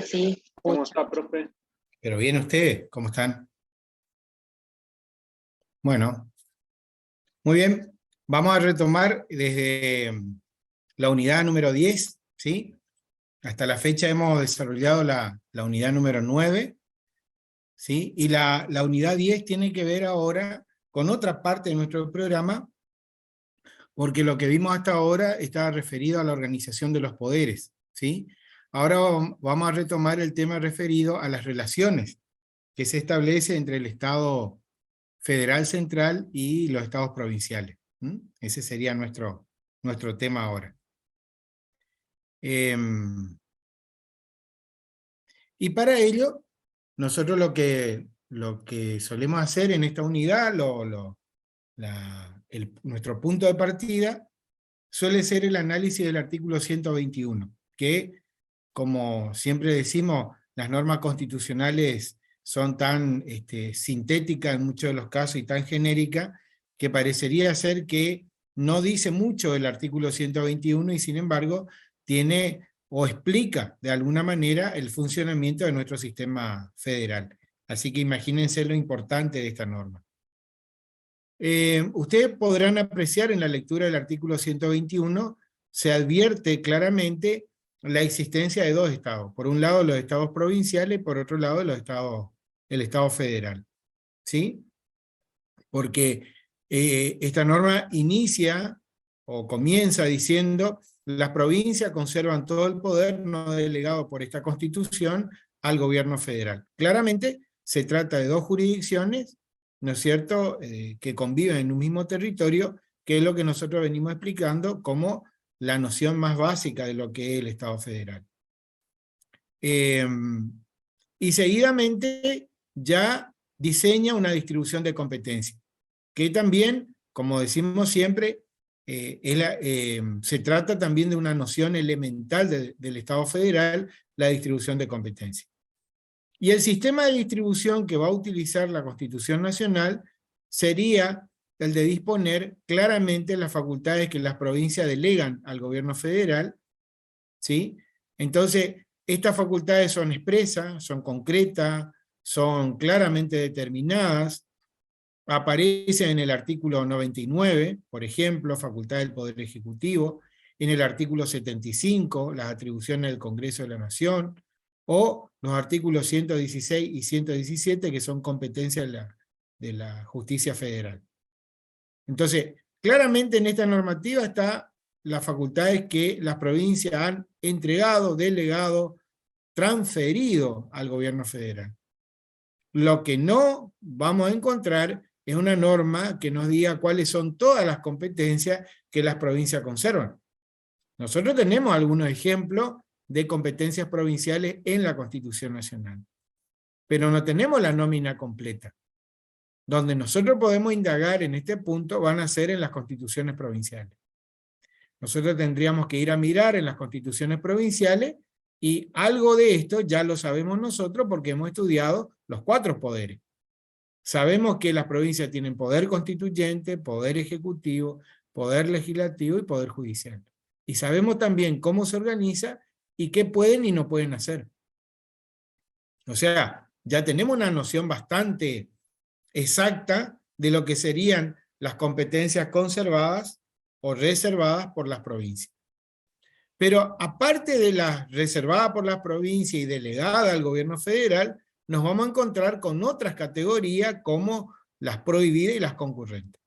sí. ¿Cómo está, profe? Pero bien ustedes, ¿cómo están? Bueno, muy bien. Vamos a retomar desde la unidad número 10, ¿sí? Hasta la fecha hemos desarrollado la unidad número 9, ¿sí? Y la unidad 10 tiene que ver ahora con otra parte de nuestro programa, porque lo que vimos hasta ahora estaba referido a la organización de los poderes, ¿sí? Ahora vamos a retomar el tema referido a las relaciones que se establece entre el Estado federal central y los estados provinciales. Ese sería nuestro tema ahora. Y para ello, nosotros lo que solemos hacer en esta unidad, nuestro punto de partida, suele ser el análisis del artículo 121, que, como siempre decimos, las normas constitucionales son tan sintéticas en muchos de los casos y tan genéricas, que parecería ser que no dice mucho el artículo 121 y sin embargo tiene o explica de alguna manera el funcionamiento de nuestro sistema federal. Así que imagínense lo importante de esta norma. Ustedes podrán apreciar en la lectura del artículo 121, se advierte claramente la existencia de dos estados. Por un lado los estados provinciales, por otro lado el estado federal. ¿Sí? Porque esta norma inicia o comienza diciendo: las provincias conservan todo el poder no delegado por esta Constitución al gobierno federal. Claramente se trata de dos jurisdicciones, ¿no es cierto?, que conviven en un mismo territorio, que es lo que nosotros venimos explicando como la noción más básica de lo que es el Estado federal. Y seguidamente ya diseña una distribución de competencias, que también, como decimos siempre, se trata también de una noción elemental del Estado federal, la distribución de competencias. Y el sistema de distribución que va a utilizar la Constitución Nacional sería el de disponer claramente las facultades que las provincias delegan al gobierno federal, ¿sí? Entonces, estas facultades son expresas, son concretas, son claramente determinadas, aparecen en el artículo 99, por ejemplo, facultad del Poder Ejecutivo, en el artículo 75, las atribuciones del Congreso de la Nación, o los artículos 116 y 117, que son competencias de la justicia federal. Entonces, claramente en esta normativa está las facultades que las provincias han entregado, delegado, transferido al gobierno federal. Lo que no vamos a encontrar es una norma que nos diga cuáles son todas las competencias que las provincias conservan. Nosotros tenemos algunos ejemplos de competencias provinciales en la Constitución Nacional, pero no tenemos la nómina completa. Donde nosotros podemos indagar en este punto van a ser en las constituciones provinciales. Nosotros tendríamos que ir a mirar en las constituciones provinciales, y algo de esto ya lo sabemos nosotros porque hemos estudiado los 4 poderes. Sabemos que las provincias tienen poder constituyente, poder ejecutivo, poder legislativo y poder judicial. Y sabemos también cómo se organiza y qué pueden y no pueden hacer. O sea, ya tenemos una noción bastante exacta de lo que serían las competencias conservadas o reservadas por las provincias. Pero aparte de las reservadas por las provincias y delegadas al gobierno federal, nos vamos a encontrar con otras categorías como las prohibidas y las concurrentes.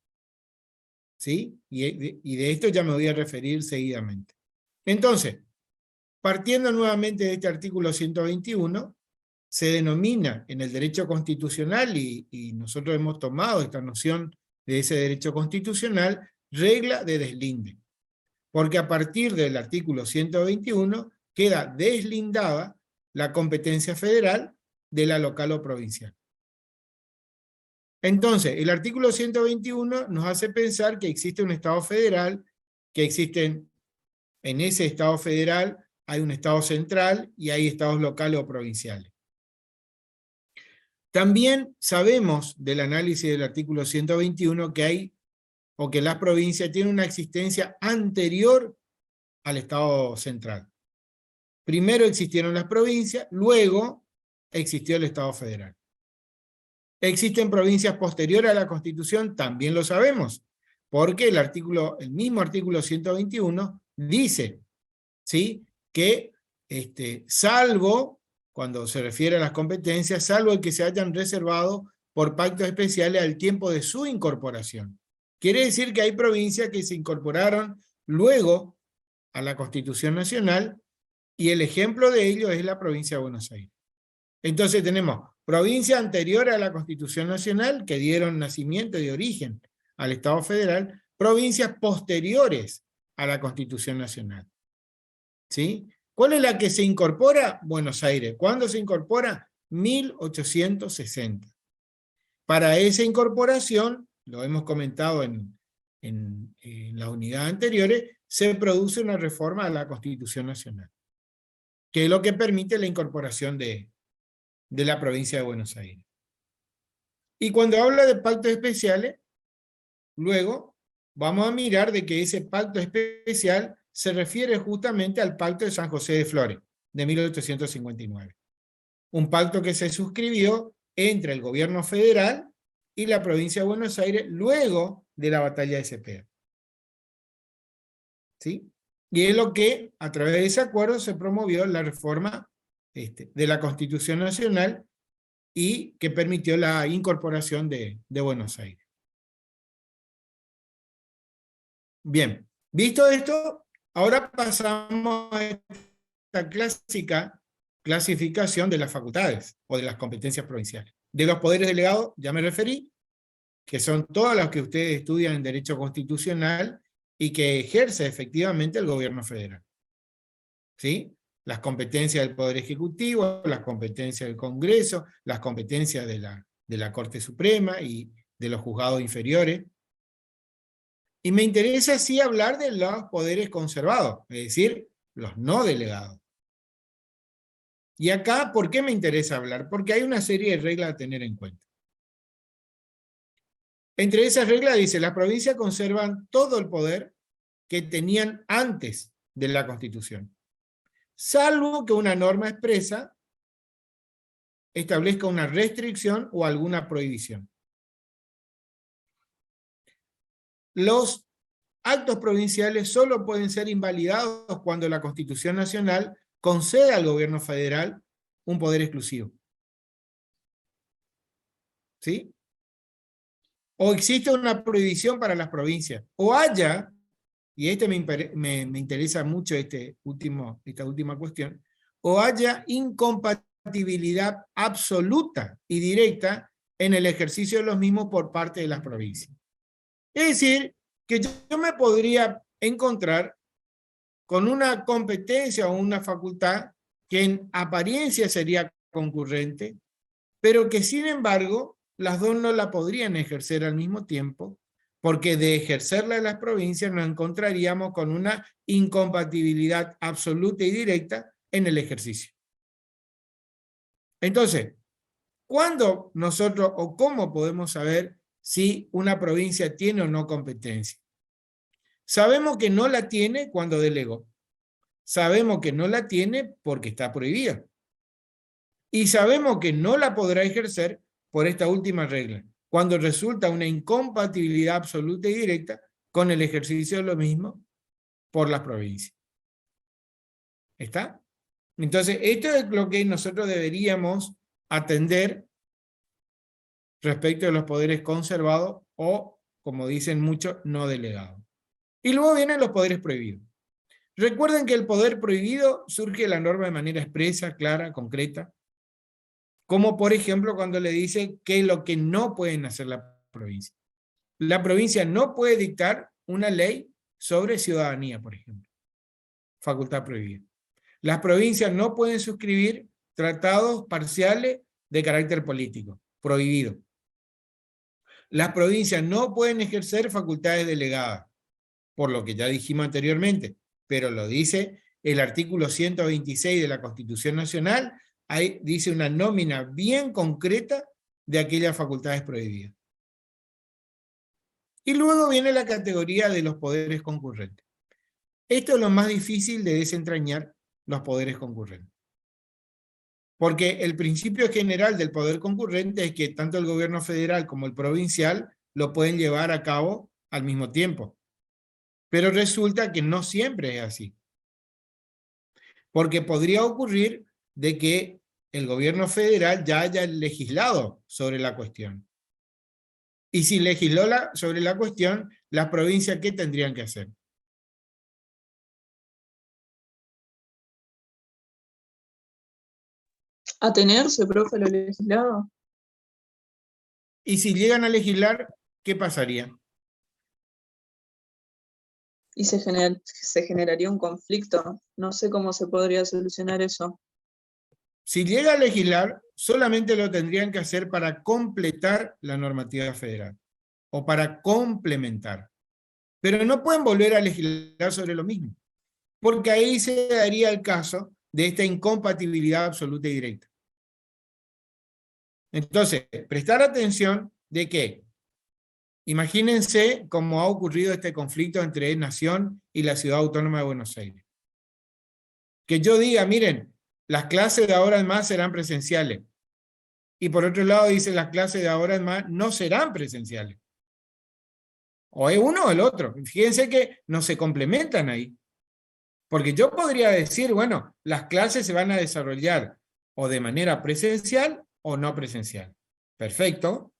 ¿Sí? Y de esto ya me voy a referir seguidamente. Entonces, partiendo nuevamente de este artículo 121, se denomina en el derecho constitucional, y nosotros hemos tomado esta noción de ese derecho constitucional, regla de deslinde. Porque a partir del artículo 121 queda deslindada la competencia federal de la local o provincial. Entonces, el artículo 121 nos hace pensar que existe un Estado federal, que existen, en ese Estado federal hay un Estado central y hay estados locales o provinciales. También sabemos del análisis del artículo 121 que hay, o que las provincias tienen una existencia anterior al Estado central. Primero existieron las provincias, luego existió el Estado federal. ¿Existen provincias posteriores a la Constitución? También lo sabemos, porque el mismo artículo 121 dice, ¿sí?, que salvo, cuando se refiere a las competencias, salvo el que se hayan reservado por pactos especiales al tiempo de su incorporación. Quiere decir que hay provincias que se incorporaron luego a la Constitución Nacional, y el ejemplo de ello es la provincia de Buenos Aires. Entonces tenemos provincias anteriores a la Constitución Nacional que dieron nacimiento y origen al Estado federal, provincias posteriores a la Constitución Nacional. ¿Sí? ¿Cuál es la que se incorpora? Buenos Aires. ¿Cuándo se incorpora? 1860. Para esa incorporación, lo hemos comentado en las unidades anteriores, se produce una reforma a la Constitución Nacional, que es lo que permite la incorporación de la provincia de Buenos Aires. Y cuando habla de pactos especiales, luego vamos a mirar de que ese pacto especial se refiere justamente al Pacto de San José de Flores, de 1859. Un pacto que se suscribió entre el gobierno federal y la provincia de Buenos Aires luego de la batalla de Cepeda. ¿Sí? Y es lo que, a través de ese acuerdo, se promovió la reforma de la Constitución Nacional y que permitió la incorporación de Buenos Aires. Bien, visto esto, ahora pasamos a esta clásica clasificación de las facultades o de las competencias provinciales. De los poderes delegados, ya me referí, que son todas las que ustedes estudian en Derecho Constitucional y que ejerce efectivamente el gobierno federal. ¿Sí? Las competencias del Poder Ejecutivo, las competencias del Congreso, las competencias de la Corte Suprema y de los juzgados inferiores. Y me interesa sí hablar de los poderes conservados, es decir, los no delegados. Y acá, ¿por qué me interesa hablar? Porque hay una serie de reglas a tener en cuenta. Entre esas reglas dice, las provincias conservan todo el poder que tenían antes de la Constitución, salvo que una norma expresa establezca una restricción o alguna prohibición. Los actos provinciales solo pueden ser invalidados cuando la Constitución Nacional concede al gobierno federal un poder exclusivo. ¿Sí? O existe una prohibición para las provincias, o haya, y me interesa mucho esta última cuestión, o haya incompatibilidad absoluta y directa en el ejercicio de los mismos por parte de las provincias. Es decir, que yo me podría encontrar con una competencia o una facultad que en apariencia sería concurrente, pero que sin embargo las dos no la podrían ejercer al mismo tiempo, porque de ejercerla en las provincias nos encontraríamos con una incompatibilidad absoluta y directa en el ejercicio. Entonces, ¿cuándo nosotros o cómo podemos saber si una provincia tiene o no competencia? Sabemos que no la tiene cuando delegó. Sabemos que no la tiene porque está prohibida. Y sabemos que no la podrá ejercer por esta última regla, cuando resulta una incompatibilidad absoluta y directa con el ejercicio de lo mismo por las provincias. ¿Está? Entonces, esto es lo que nosotros deberíamos atender respecto de los poderes conservados o, como dicen muchos, no delegados. Y luego vienen los poderes prohibidos. Recuerden que el poder prohibido surge de la norma de manera expresa, clara, concreta, como por ejemplo cuando le dice qué es lo que no pueden hacer la provincia. La provincia no puede dictar una ley sobre ciudadanía, por ejemplo. Facultad prohibida. Las provincias no pueden suscribir tratados parciales de carácter político. Prohibido. Las provincias no pueden ejercer facultades delegadas, por lo que ya dijimos anteriormente, pero lo dice el artículo 126 de la Constitución Nacional. Ahí dice una nómina bien concreta de aquellas facultades prohibidas. Y luego viene la categoría de los poderes concurrentes. Esto es lo más difícil de desentrañar los poderes concurrentes. Porque el principio general del poder concurrente es que tanto el gobierno federal como el provincial lo pueden llevar a cabo al mismo tiempo. Pero resulta que no siempre es así. Porque podría ocurrir de que el gobierno federal ya haya legislado sobre la cuestión. Y si legisló sobre la cuestión, las provincias, ¿qué tendrían que hacer? Atenerse, profe, a lo legislado. Y si llegan a legislar, ¿qué pasaría? Y se generaría un conflicto. No sé cómo se podría solucionar eso. Si llega a legislar, solamente lo tendrían que hacer para completar la normativa federal o para complementar. Pero no pueden volver a legislar sobre lo mismo, porque ahí se daría el caso de esta incompatibilidad absoluta y directa. Entonces, prestar atención de que, imagínense cómo ha ocurrido este conflicto entre Nación y la Ciudad Autónoma de Buenos Aires. Que yo diga, miren, las clases de ahora en más serán presenciales. Y por otro lado dice, las clases de ahora en más no serán presenciales. O es uno o el otro. Fíjense que no se complementan ahí. Porque yo podría decir, bueno, las clases se van a desarrollar o de manera presencial o no presencial. Perfecto.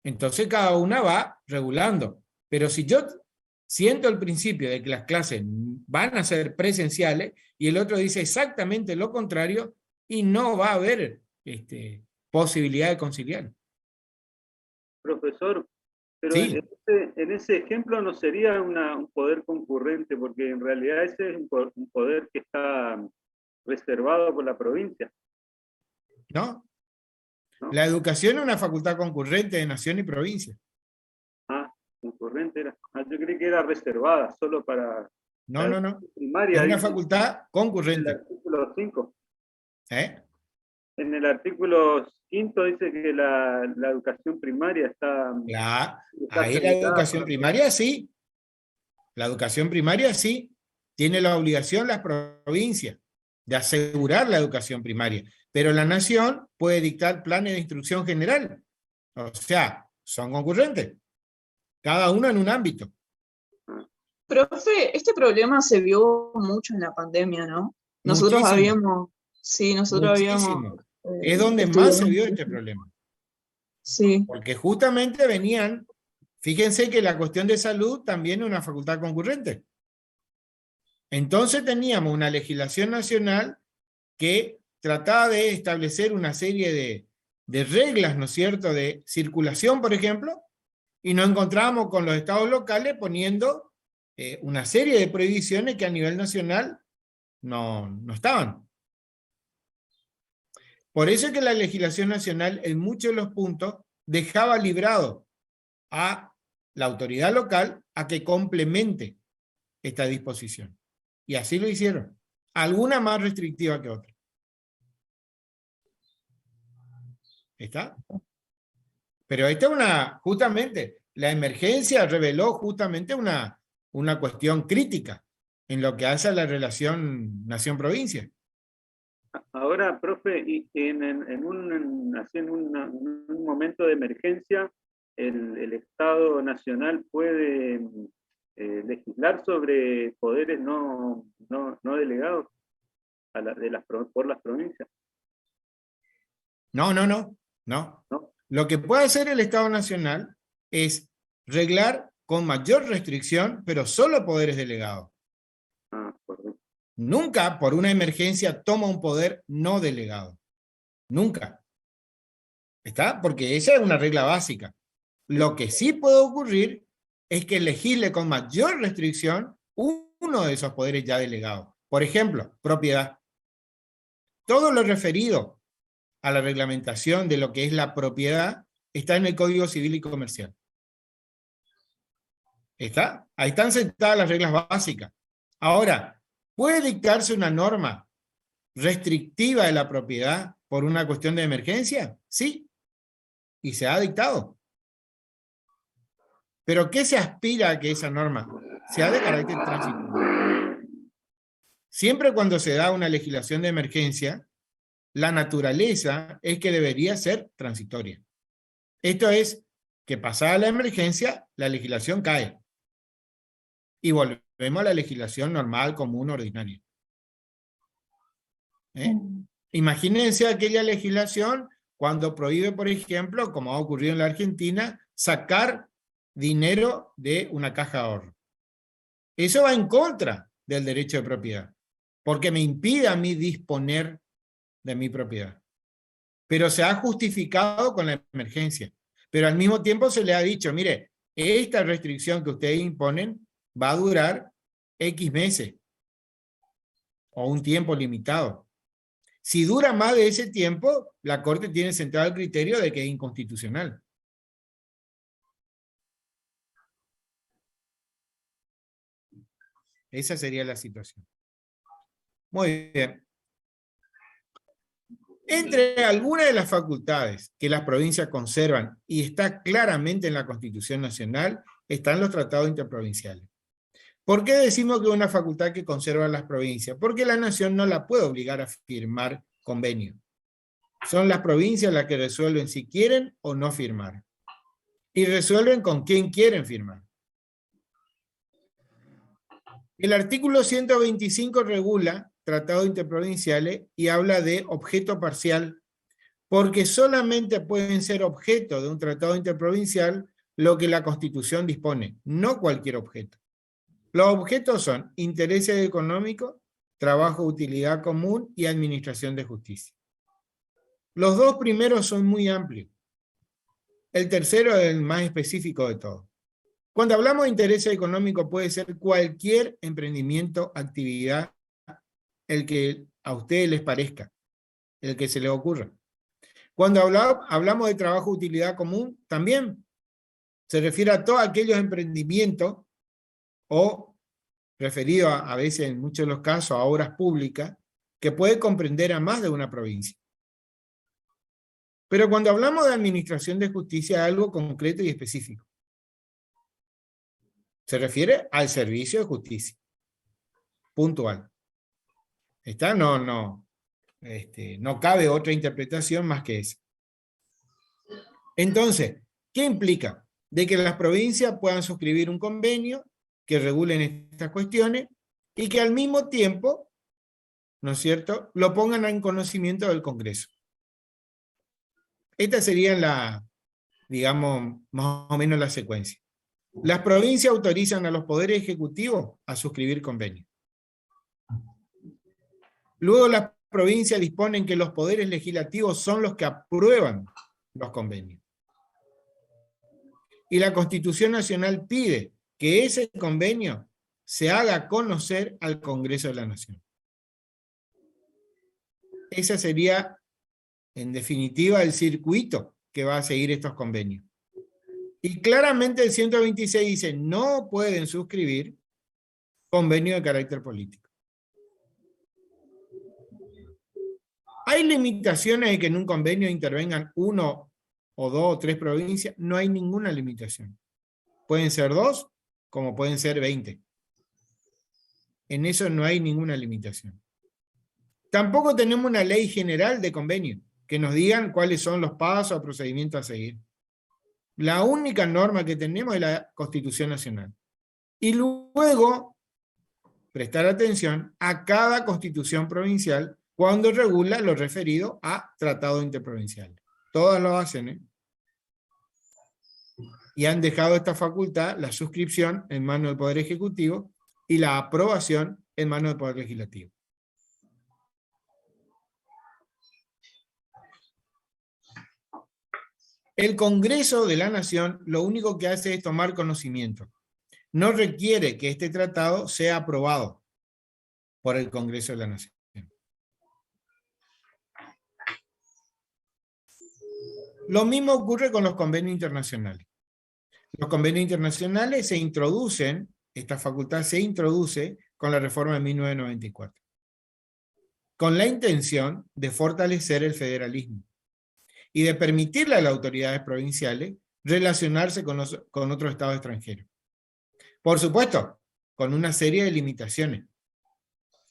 Entonces cada una va regulando. Pero si yo siento el principio de que las clases van a ser presenciales y el otro dice exactamente lo contrario, y no va a haber posibilidad de conciliar. Profesor, pero Sí. en ese ejemplo no sería un poder concurrente, porque en realidad ese es un poder que está reservado por la provincia. ¿No? ¿No? La educación es una facultad concurrente de nación y provincia. Ah, concurrente era. Ah, yo creí que era reservada solo para No, no, no. primaria. Es una facultad En el concurrente. artículo 5. ¿Eh? En el artículo 5 dice que la educación primaria está Ahí la habilitada educación primaria sí. La educación primaria sí. Tiene la obligación las provincias de asegurar la educación primaria. Pero la nación puede dictar planes de instrucción general. O sea, son concurrentes. Cada uno en un ámbito. Profe, este problema se vio mucho en la pandemia, ¿no? Nosotros Muchísimo. habíamos Es donde más estudiado. se vio este problema. Sí. Porque justamente venían, fíjense que la cuestión de salud también es una facultad concurrente. Entonces teníamos una legislación nacional que trataba de establecer una serie de reglas, ¿no es cierto?, de circulación, por ejemplo, y nos encontramos con los estados locales poniendo una serie de prohibiciones que a nivel nacional no estaban. Por eso es que la legislación nacional en muchos de los puntos dejaba librado a la autoridad local a que complemente esta disposición. Y así lo hicieron. Alguna más restrictiva que otra. ¿Está? Pero esta es justamente, la emergencia reveló justamente una cuestión crítica en lo que hace a la relación nación-provincia. Ahora, profe, y en un momento de emergencia, el Estado Nacional puede legislar sobre poderes no delegados por las provincias. No. ¿No? Lo que puede hacer el Estado Nacional es reglar con mayor restricción, pero solo poderes delegados. Ah, correcto. Nunca por una emergencia toma un poder no delegado. Nunca. ¿Está? Porque esa es una regla básica. Lo que sí puede ocurrir es que legisle con mayor restricción uno de esos poderes ya delegados. Por ejemplo, propiedad. Todo lo referido a la reglamentación de lo que es la propiedad está en el Código Civil y Comercial. ¿Está? Ahí están sentadas las reglas básicas. Ahora, ¿puede dictarse una norma restrictiva de la propiedad por una cuestión de emergencia? Sí, y se ha dictado. ¿Pero qué se aspira a que esa norma sea de carácter transitorio? Siempre cuando se da una legislación de emergencia, la naturaleza es que debería ser transitoria. Esto es, que pasada la emergencia, la legislación cae. Y volvemos a la legislación normal, común, ordinaria. Imagínense aquella legislación cuando prohíbe, por ejemplo, como ha ocurrido en la Argentina, sacar dinero de una caja de ahorro. Eso va en contra del derecho de propiedad, porque me impide a mí disponer de mi propiedad. Pero se ha justificado con la emergencia. Pero al mismo tiempo se le ha dicho, mire, esta restricción que ustedes imponen va a durar X meses o un tiempo limitado. Si dura más de ese tiempo, la Corte tiene sentado el criterio de que es inconstitucional. Esa sería la situación. Muy bien. Entre algunas de las facultades que las provincias conservan, y está claramente en la Constitución Nacional, están los tratados interprovinciales. ¿Por qué decimos que es una facultad que conservan las provincias? Porque la nación no la puede obligar a firmar convenio. Son las provincias las que resuelven si quieren o no firmar. Y resuelven con quién quieren firmar. El artículo 125 regula tratados interprovinciales y habla de objeto parcial, porque solamente pueden ser objeto de un tratado interprovincial lo que la Constitución dispone, no cualquier objeto. Los objetos son intereses económicos, trabajo de utilidad común y administración de justicia. Los dos primeros son muy amplios. El tercero es el más específico de todos. Cuando hablamos de intereses económicos puede ser cualquier emprendimiento, actividad, el que a ustedes les parezca, el que se les ocurra. Cuando hablamos de trabajo de utilidad común, también se refiere a todos aquellos emprendimientos o referido a veces en muchos de los casos a obras públicas que puede comprender a más de una provincia. Pero cuando hablamos de administración de justicia es algo concreto y específico. Se refiere al servicio de justicia. Puntual. ¿Está? No cabe otra interpretación más que esa. Entonces, ¿qué implica? De que las provincias puedan suscribir un convenio que regulen estas cuestiones y que al mismo tiempo, ¿no es cierto?, lo pongan en conocimiento del Congreso. Esta sería digamos, más o menos la secuencia. Las provincias autorizan a los poderes ejecutivos a suscribir convenios. Luego las provincias disponen que los poderes legislativos son los que aprueban los convenios. Y la Constitución Nacional pide que ese convenio se haga conocer al Congreso de la Nación. Ese sería, en definitiva, el circuito que va a seguir estos convenios. Y claramente el 126 dice, no pueden suscribir convenios de carácter político. ¿Hay limitaciones de que en un convenio intervengan 1 o 2 o 3 provincias? No hay ninguna limitación. Pueden ser 2, como pueden ser 20. En eso no hay ninguna limitación. Tampoco tenemos una ley general de convenio que nos digan cuáles son los pasos o procedimientos a seguir. La única norma que tenemos es la Constitución Nacional. Y luego, prestar atención a cada constitución provincial cuando regula lo referido a tratados interprovinciales. Todas lo hacen, ¿eh? Y han dejado esta facultad, la suscripción, en manos del Poder Ejecutivo y la aprobación en manos del Poder Legislativo. El Congreso de la Nación lo único que hace es tomar conocimiento. No requiere que este tratado sea aprobado por el Congreso de la Nación. Lo mismo ocurre con los convenios internacionales. Los convenios internacionales se introducen, esta facultad se introduce con la reforma de 1994, con la intención de fortalecer el federalismo y de permitirle a las autoridades provinciales relacionarse con otros estados extranjeros. Por supuesto, con una serie de limitaciones.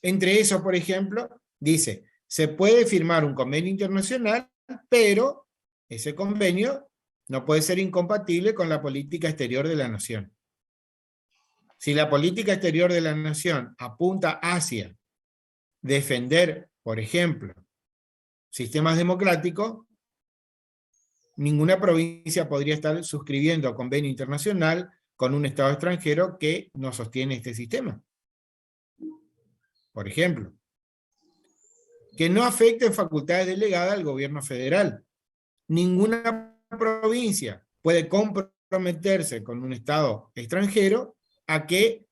Entre eso, por ejemplo, dice, se puede firmar un convenio internacional, pero ese convenio no puede ser incompatible con la política exterior de la nación. Si la política exterior de la nación apunta hacia defender, por ejemplo, sistemas democráticos, ninguna provincia podría estar suscribiendo convenio internacional con un Estado extranjero que no sostiene este sistema. Por ejemplo, que no afecten facultades delegadas al gobierno federal. Ninguna provincia puede comprometerse con un Estado extranjero a que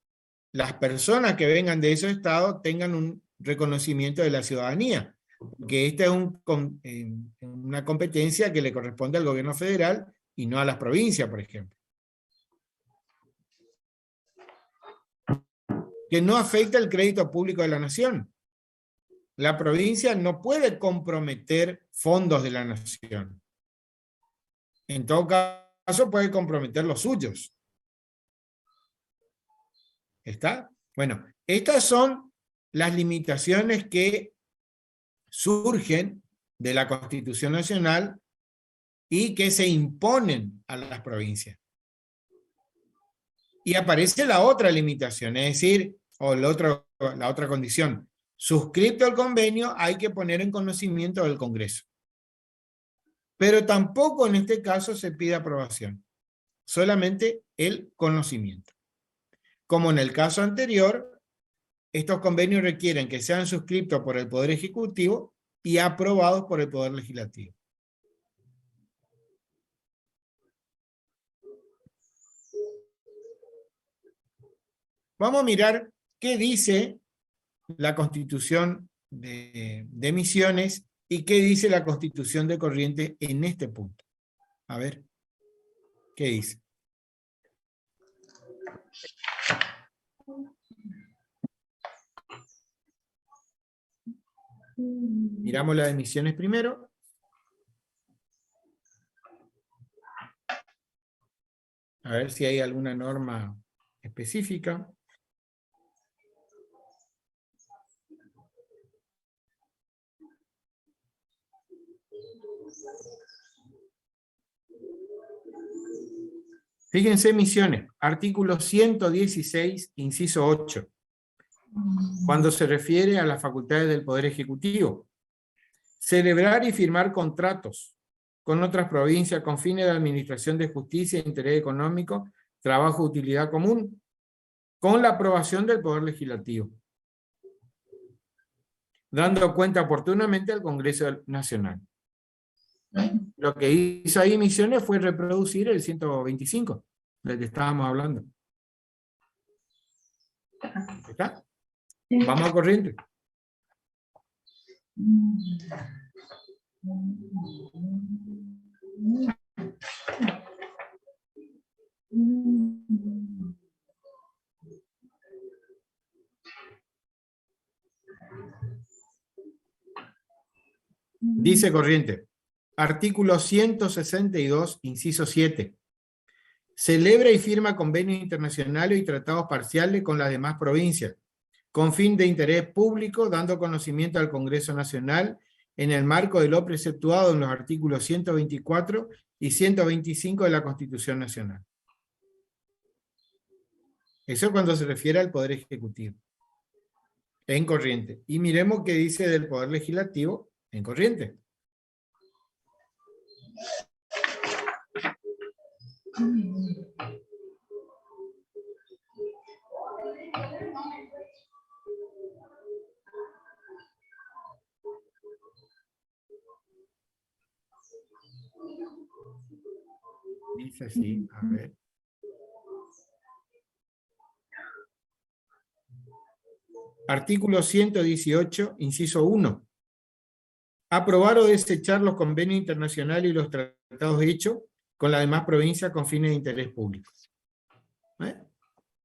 las personas que vengan de esos estados tengan un reconocimiento de la ciudadanía, porque esta es una competencia que le corresponde al gobierno federal y no a las provincias, por ejemplo. Que no afecta el crédito público de la nación. La provincia no puede comprometer fondos de la nación. En todo caso, puede comprometer los suyos. ¿Está? Bueno, estas son las limitaciones que surgen de la Constitución Nacional y que se imponen a las provincias. Y aparece la otra limitación, es decir, o la otra condición. Suscrito al convenio hay que poner en conocimiento del Congreso. Pero tampoco en este caso se pide aprobación, solamente el conocimiento. Como en el caso anterior, estos convenios requieren que sean suscritos por el Poder Ejecutivo y aprobados por el Poder Legislativo. Vamos a mirar qué dice la Constitución de Misiones y qué dice la Constitución de Corrientes en este punto. A ver, ¿qué dice? Miramos las emisiones primero. A ver si hay alguna norma específica. Fíjense, Misiones, artículo 116, inciso 8. Cuando se refiere a las facultades del Poder Ejecutivo. Celebrar y firmar contratos con otras provincias con fines de administración de justicia, interés económico, trabajo, utilidad común, con la aprobación del Poder Legislativo, dando cuenta oportunamente al Congreso Nacional. Lo que hizo ahí Misiones fue reproducir el 125, del que estábamos hablando. ¿Está? Vamos a corriente. Dice corriente, artículo 162, inciso 7. Celebra y firma convenios internacionales y tratados parciales con las demás provincias, con fin de interés público, dando conocimiento al Congreso Nacional en el marco de lo preceptuado en los artículos 124 y 125 de la Constitución Nacional. Eso es cuando se refiere al Poder Ejecutivo. En corriente. Y miremos qué dice del Poder Legislativo en corriente. Dice así, a ver. Artículo 118, inciso 1. Aprobar o desechar los convenios internacionales y los tratados hechos con las demás provincias con fines de interés público.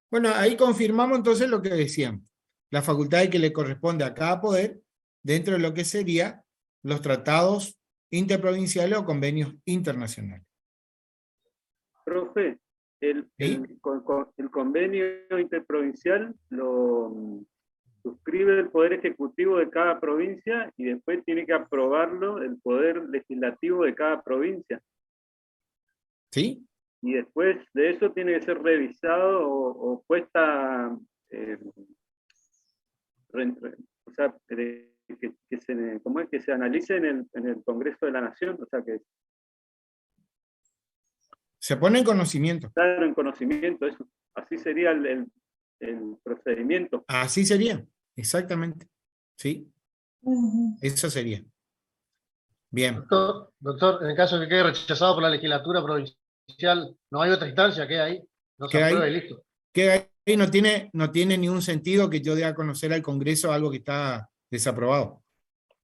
Bueno, ahí confirmamos entonces lo que decíamos. La facultad que le corresponde a cada poder dentro de lo que serían los tratados interprovinciales o convenios internacionales. Profe, el convenio interprovincial suscribe el Poder Ejecutivo de cada provincia y después tiene que aprobarlo el Poder Legislativo de cada provincia. ¿Sí? Y después de eso tiene que ser revisado o puesta, o sea, ¿cómo es? Que se analice en el Congreso de la Nación, o sea, que Se pone en conocimiento. estar en conocimiento, eso, así sería el procedimiento. Así sería, exactamente. ¿Sí? Ujú. Eso sería. Bien. Doctor, en el caso de que quede rechazado por la legislatura provincial, ¿no hay otra instancia? ¿Queda ahí? No se Queda aprueba ahí. y listo. Que ahí no tiene ningún sentido que yo dé a conocer al Congreso algo que está desaprobado.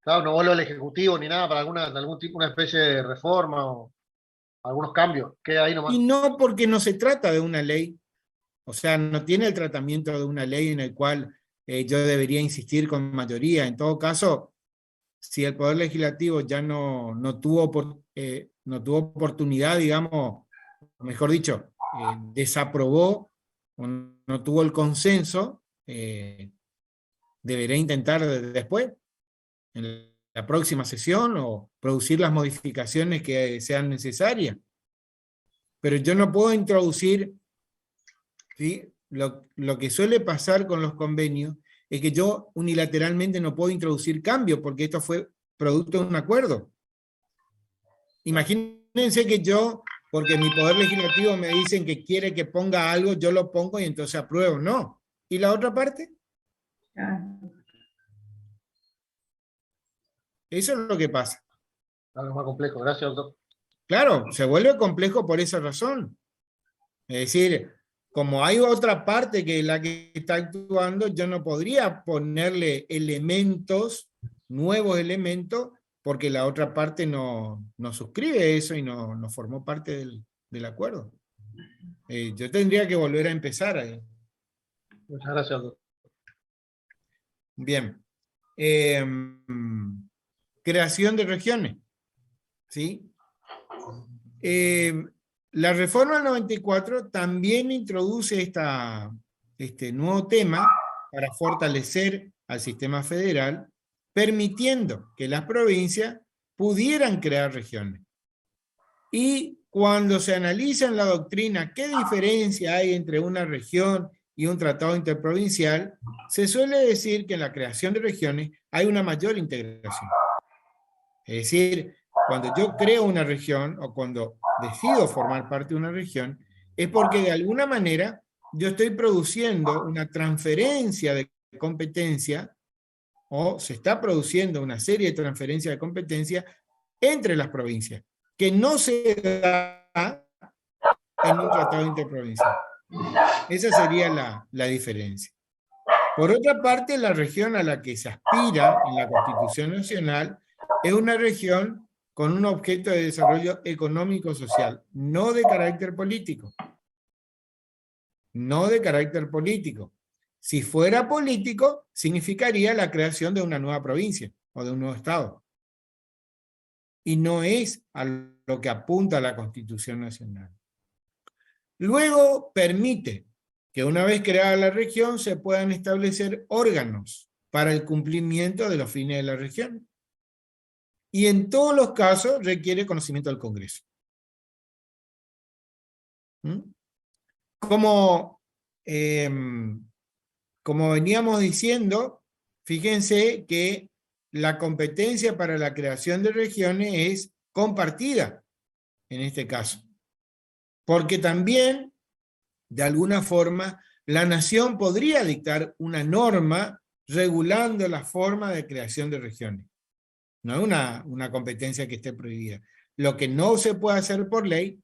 Claro, no vuelve al Ejecutivo ni nada para algún tipo, una especie de reforma o algunos cambios. Queda ahí nomás. Y no porque no se trata de una ley, o sea, no tiene el tratamiento de una ley en el cual yo debería insistir con mayoría. En todo caso, si el Poder Legislativo ya no tuvo oportunidad, digamos, mejor dicho, desaprobó o no tuvo el consenso, deberá intentar después, en la próxima sesión, o producir las modificaciones que sean necesarias. Pero yo no puedo introducir, ¿sí? Lo que suele pasar con los convenios es que yo unilateralmente no puedo introducir cambios, porque esto fue producto de un acuerdo. Imagínense que yo, porque mi poder legislativo me dicen que quiere que ponga algo, yo lo pongo y entonces apruebo. No. ¿Y la otra parte? Ah, Eso es lo que pasa. Algo más complejo. Gracias, doctor. Claro, se vuelve complejo por esa razón. Es decir, como hay otra parte que es la que está actuando, yo no podría ponerle elementos, nuevos elementos, porque la otra parte no suscribe eso y no formó parte del acuerdo. Yo tendría que volver a empezar ahí. Muchas gracias, doctor. Bien. Creación de regiones. ¿Sí? La reforma del 94 también introduce este nuevo tema para fortalecer al sistema federal, permitiendo que las provincias pudieran crear regiones. Y cuando se analiza en la doctrina qué diferencia hay entre una región y un tratado interprovincial, se suele decir que en la creación de regiones hay una mayor integración. Es decir, cuando yo creo una región o cuando decido formar parte de una región, es porque de alguna manera yo estoy produciendo una transferencia de competencia o se está produciendo una serie de transferencias de competencia entre las provincias, que no se da en un tratado interprovincial. Esa sería la diferencia. Por otra parte, la región a la que se aspira en la Constitución Nacional es una región con un objeto de desarrollo económico-social, no de carácter político. No de carácter político. Si fuera político, significaría la creación de una nueva provincia o de un nuevo estado. Y no es a lo que apunta la Constitución Nacional. Luego permite que una vez creada la región se puedan establecer órganos para el cumplimiento de los fines de la región. Y en todos los casos requiere conocimiento del Congreso. Como veníamos diciendo, fíjense que la competencia para la creación de regiones es compartida en este caso. Porque también, de alguna forma, la nación podría dictar una norma regulando la forma de creación de regiones. No es una competencia que esté prohibida. Lo que no se puede hacer por ley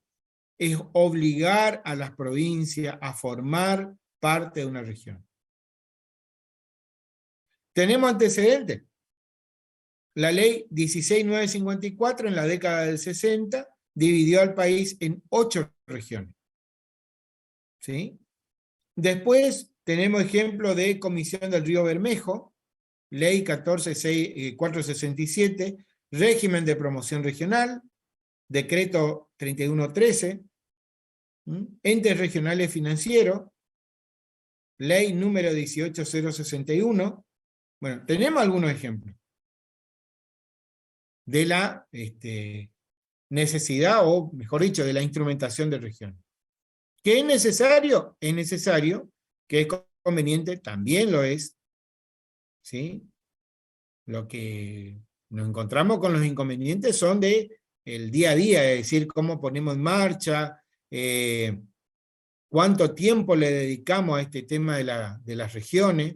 es obligar a las provincias a formar parte de una región. Tenemos antecedentes. La ley 16.954 en la década del 60 dividió al país en 8 regiones. ¿Sí? Después tenemos ejemplo de Comisión del Río Bermejo, ley 467, régimen de promoción regional, decreto 3113, entes regionales financieros, ley número 18061, Bueno, tenemos algunos ejemplos de la necesidad, o mejor dicho, de la instrumentación de regiones. ¿Qué es necesario? Es necesario, que es conveniente, también lo es, ¿sí? Lo que nos encontramos con los inconvenientes son de el día a día, es decir, cómo ponemos en marcha, cuánto tiempo le dedicamos a este tema de las regiones,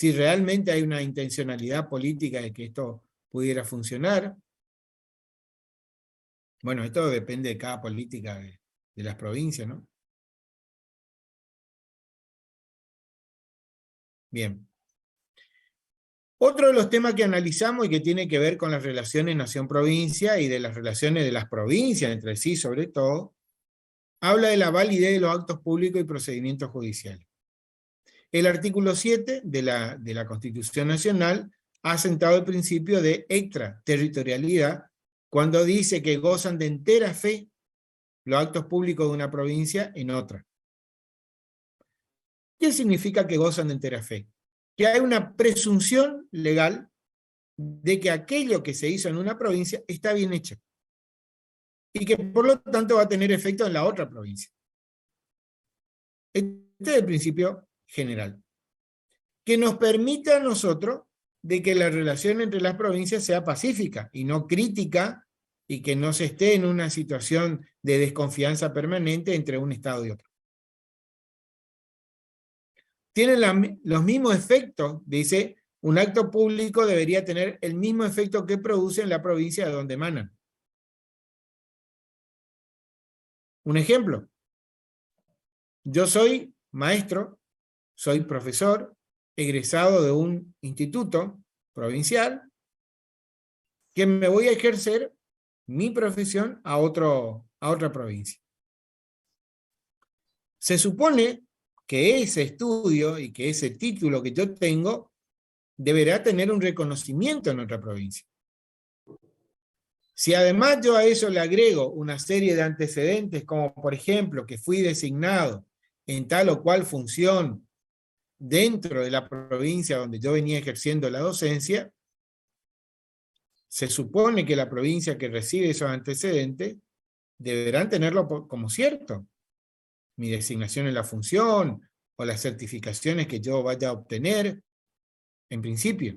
si realmente hay una intencionalidad política de que esto pudiera funcionar. Bueno, esto depende de cada política de las provincias, ¿no? Bien. Otro de los temas que analizamos y que tiene que ver con las relaciones nación-provincia y de las relaciones de las provincias entre sí, sobre todo, habla de la validez de los actos públicos y procedimientos judiciales. El artículo 7 de la Constitución Nacional ha asentado el principio de extraterritorialidad cuando dice que gozan de entera fe los actos públicos de una provincia en otra. ¿Qué significa que gozan de entera fe? Que hay una presunción legal de que aquello que se hizo en una provincia está bien hecho. Y que por lo tanto va a tener efecto en la otra provincia. Este es el principio general. Que nos permita a nosotros de que la relación entre las provincias sea pacífica y no crítica, y que no se esté en una situación de desconfianza permanente entre un Estado y otro. Tienen los mismos efectos, dice, un acto público debería tener el mismo efecto que produce en la provincia de donde emanan. Un ejemplo, yo soy maestro, soy profesor, egresado de un instituto provincial, que me voy a ejercer mi profesión a otra provincia. Se supone que ese estudio y que ese título que yo tengo deberá tener un reconocimiento en otra provincia. Si además yo a eso le agrego una serie de antecedentes, como por ejemplo que fui designado en tal o cual función dentro de la provincia donde yo venía ejerciendo la docencia, se supone que la provincia que recibe esos antecedentes deberán tenerlo como cierto. Mi designación en la función o las certificaciones que yo vaya a obtener, en principio.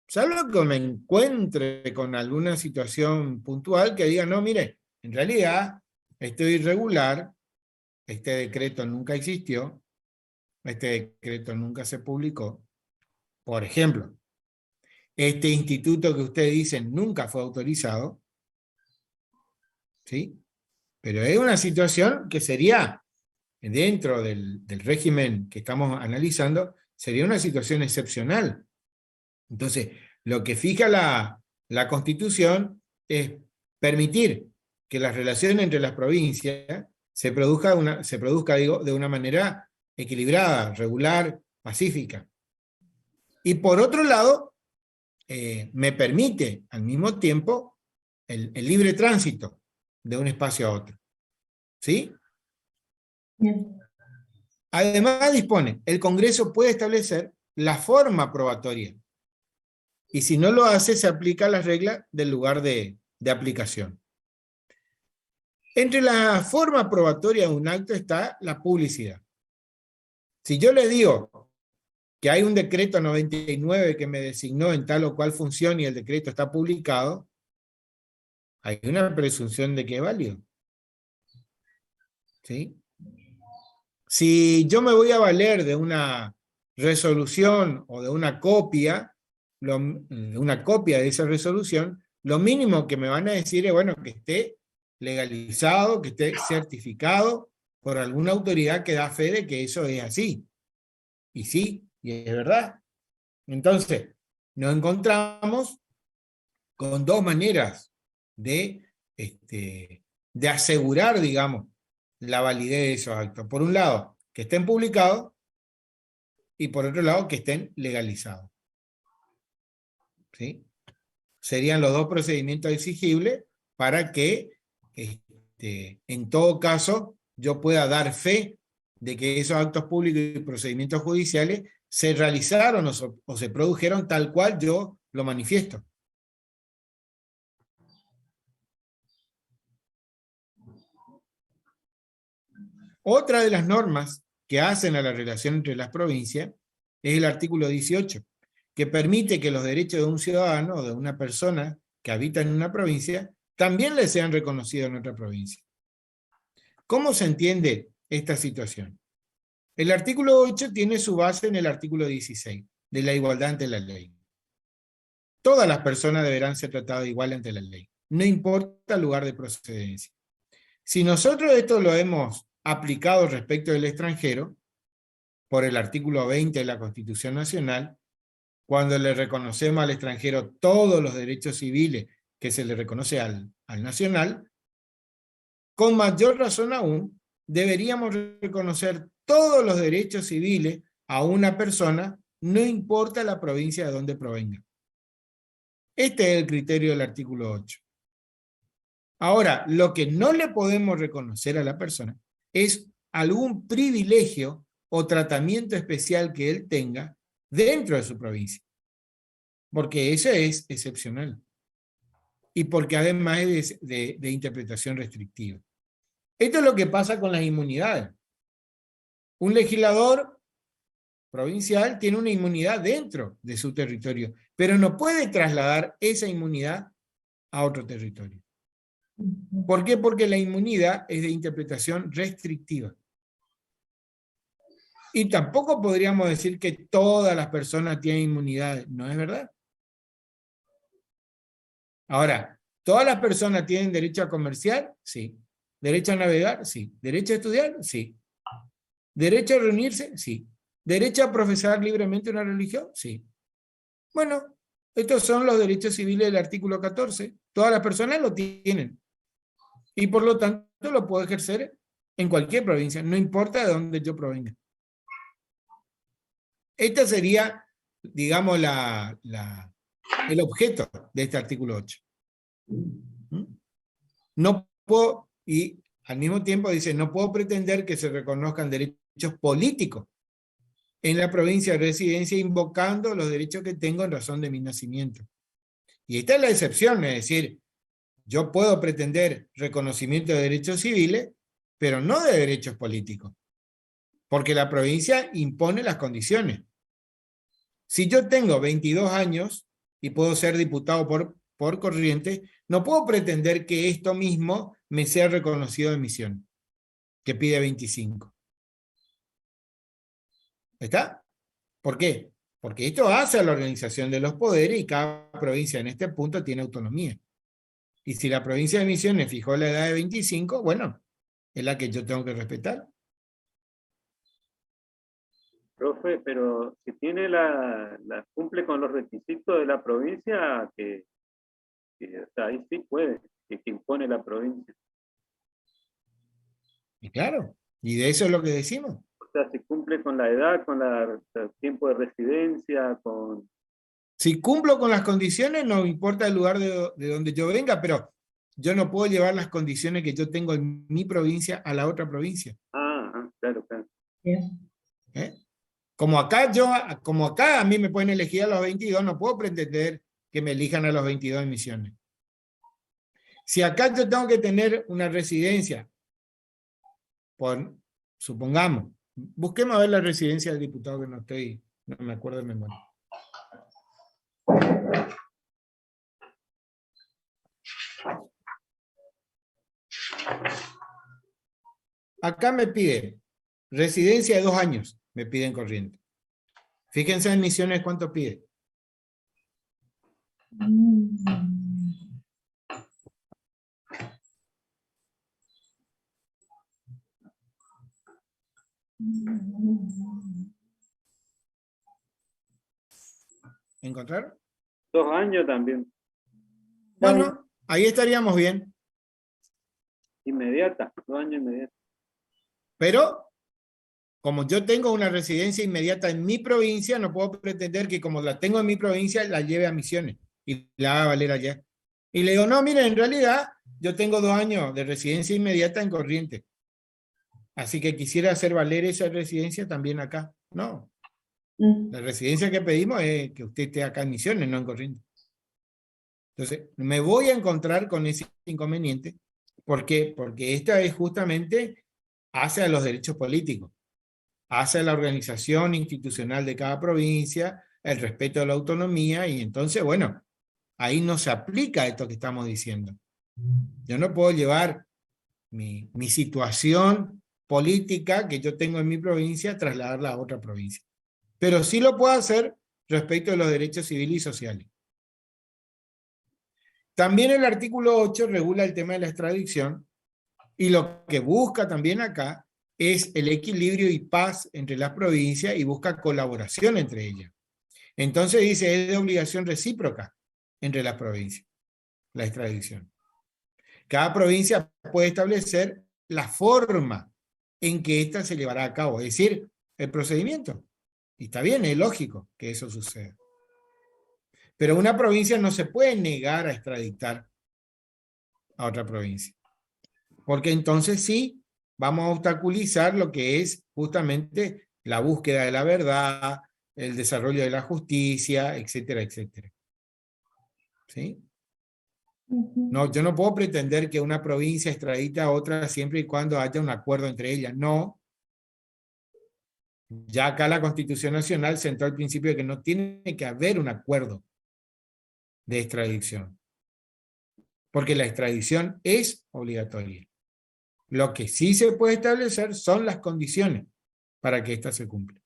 Salvo que me encuentre con alguna situación puntual que diga, no, mire, en realidad esto es irregular, este decreto nunca existió, este decreto nunca se publicó. Por ejemplo, este instituto que ustedes dicen nunca fue autorizado, ¿sí? Pero es una situación que sería, dentro del régimen que estamos analizando, sería una situación excepcional. Entonces, lo que fija la Constitución es permitir que las relaciones entre las provincias se produzca de una manera equilibrada, regular, pacífica. Y por otro lado, me permite al mismo tiempo el libre tránsito de un espacio a otro. ¿Sí? Bien. Además dispone, el Congreso puede establecer la forma probatoria. Y si no lo hace, se aplica las reglas del lugar de aplicación. Entre la forma probatoria de un acto está la publicidad. Si yo le digo que hay un decreto 99 que me designó en tal o cual función y el decreto está publicado, hay una presunción de que es válido. ¿Sí? Si yo me voy a valer de una resolución o de una copia, de esa resolución, lo mínimo que me van a decir es, bueno, que esté legalizado, que esté certificado por alguna autoridad que da fe de que eso es así. Y sí, y es verdad. Entonces, nos encontramos con dos maneras de asegurar, digamos, la validez de esos actos. Por un lado, que estén publicados, y por otro lado, que estén legalizados. ¿Sí? Serían los dos procedimientos exigibles para que, en todo caso, yo pueda dar fe de que esos actos públicos y procedimientos judiciales se realizaron o se produjeron tal cual yo lo manifiesto. Otra de las normas que hacen a la relación entre las provincias es el artículo 18, que permite que los derechos de un ciudadano o de una persona que habita en una provincia también le sean reconocidos en otra provincia. ¿Cómo se entiende esta situación? El artículo 8 tiene su base en el artículo 16, de la igualdad ante la ley. Todas las personas deberán ser tratadas igual ante la ley, no importa el lugar de procedencia. Si nosotros esto lo hemos aplicado respecto del extranjero, por el artículo 20 de la Constitución Nacional, cuando le reconocemos al extranjero todos los derechos civiles que se le reconoce al nacional, con mayor razón aún, deberíamos reconocer todos los derechos civiles a una persona, no importa la provincia de donde provenga. Este es el criterio del artículo 8. Ahora, lo que no le podemos reconocer a la persona es algún privilegio o tratamiento especial que él tenga dentro de su provincia. Porque eso es excepcional. Y porque además es de interpretación restrictiva. Esto es lo que pasa con las inmunidades. Un legislador provincial tiene una inmunidad dentro de su territorio, pero no puede trasladar esa inmunidad a otro territorio. ¿Por qué? Porque la inmunidad es de interpretación restrictiva. Y tampoco podríamos decir que todas las personas tienen inmunidad. No es verdad. Ahora, ¿todas las personas tienen derecho a comerciar? Sí. ¿Derecho a navegar? Sí. ¿Derecho a estudiar? Sí. ¿Derecho a reunirse? Sí. ¿Derecho a profesar libremente una religión? Sí. Bueno, estos son los derechos civiles del artículo 14. Todas las personas lo tienen. Y por lo tanto lo puedo ejercer en cualquier provincia, no importa de dónde yo provenga. Esta sería, digamos, el objeto de este artículo 8. No puedo, y al mismo tiempo dice, no puedo pretender que se reconozcan derechos políticos en la provincia de residencia invocando los derechos que tengo en razón de mi nacimiento. Y esta es la excepción, es decir, yo puedo pretender reconocimiento de derechos civiles, pero no de derechos políticos, porque la provincia impone las condiciones. Si yo tengo 22 años y puedo ser diputado por Corrientes, no puedo pretender que esto mismo me sea reconocido en Misiones, que pide 25. ¿Está? ¿Por qué? Porque esto hace a la organización de los poderes y cada provincia en este punto tiene autonomía. Y si la provincia de Misiones fijó la edad de 25, bueno, es la que yo tengo que respetar. Profe, pero si tiene cumple con los requisitos de la provincia, que o sea, ahí sí puede, que impone la provincia. Y claro, y de eso es lo que decimos. O sea, si cumple con la edad, con el tiempo de residencia, con... Si cumplo con las condiciones, no importa el lugar de donde yo venga, pero yo no puedo llevar las condiciones que yo tengo en mi provincia a la otra provincia. Claro, claro. ¿Eh? Como acá a mí me pueden elegir a los 22, no puedo pretender que me elijan a los 22 en Misiones. Si acá yo tengo que tener una residencia, supongamos, busquemos a ver la residencia del diputado que no me acuerdo de memoria. Acá me pide residencia de 2 años, me piden Corrientes. Fíjense en Misiones cuánto pide. ¿Encontraron? 2 años también. Bueno, ahí estaríamos bien. Inmediata, 2 años inmediata. Pero, como yo tengo una residencia inmediata en mi provincia, no puedo pretender que como la tengo en mi provincia, la lleve a Misiones y la haga valer allá. Y le digo, no, miren, en realidad yo tengo 2 años de residencia inmediata en Corrientes. Así que quisiera hacer valer esa residencia también acá. No. La residencia que pedimos es que usted esté acá en Misiones, no en Corrientes. Entonces, me voy a encontrar con ese inconveniente. ¿Por qué? Porque esta es justamente hace a los derechos políticos, hace a la organización institucional de cada provincia, el respeto a la autonomía, y entonces, bueno, ahí no se aplica esto que estamos diciendo. Yo no puedo llevar mi situación política que yo tengo en mi provincia, trasladarla a otra provincia. Pero sí lo puedo hacer respecto a los derechos civiles y sociales. También el artículo 8 regula el tema de la extradición, y lo que busca también acá es el equilibrio y paz entre las provincias y busca colaboración entre ellas. Entonces dice, es de obligación recíproca entre las provincias, la extradición. Cada provincia puede establecer la forma en que ésta se llevará a cabo, es decir, el procedimiento. Y está bien, es lógico que eso suceda. Pero una provincia no se puede negar a extraditar a otra provincia. Porque entonces sí, vamos a obstaculizar lo que es justamente la búsqueda de la verdad, el desarrollo de la justicia, etcétera, etcétera. ¿Sí? No, yo no puedo pretender que una provincia extradite a otra siempre y cuando haya un acuerdo entre ellas. No. Ya acá la Constitución Nacional sentó el principio de que no tiene que haber un acuerdo de extradición. Porque la extradición es obligatoria. Lo que sí se puede establecer son las condiciones para que ésta se cumpla.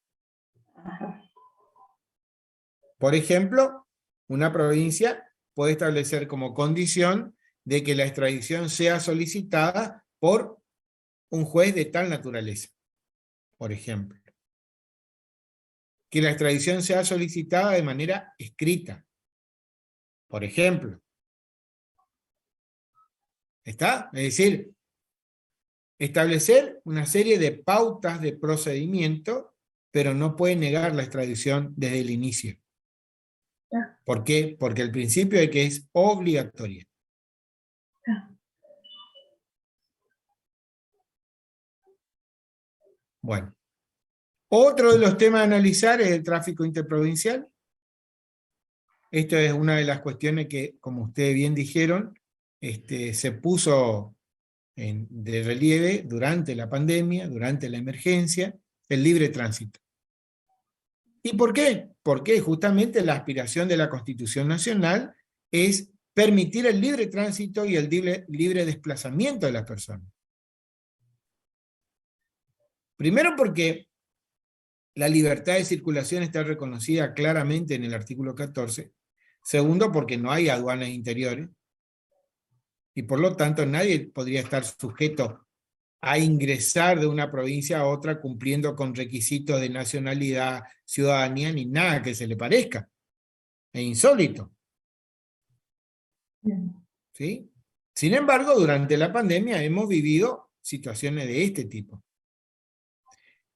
Por ejemplo, una provincia puede establecer como condición de que la extradición sea solicitada por un juez de tal naturaleza. Por ejemplo, que la extradición sea solicitada de manera escrita. Por ejemplo. ¿Está? Es decir, establecer una serie de pautas de procedimiento, pero no puede negar la extradición desde el inicio. ¿Por qué? Porque el principio es que es obligatoria. Bueno. Otro de los temas a analizar es el tráfico interprovincial. Esto es una de las cuestiones que, como ustedes bien dijeron, se puso de relieve durante la pandemia, durante la emergencia, el libre tránsito. ¿Y por qué? Porque justamente la aspiración de la Constitución Nacional es permitir el libre tránsito y el libre desplazamiento de las personas. Primero porque la libertad de circulación está reconocida claramente en el artículo 14. Segundo, porque no hay aduanas interiores. Y por lo tanto nadie podría estar sujeto a ingresar de una provincia a otra cumpliendo con requisitos de nacionalidad, ciudadanía, ni nada que se le parezca. Es insólito. ¿Sí? Sin embargo, durante la pandemia hemos vivido situaciones de este tipo.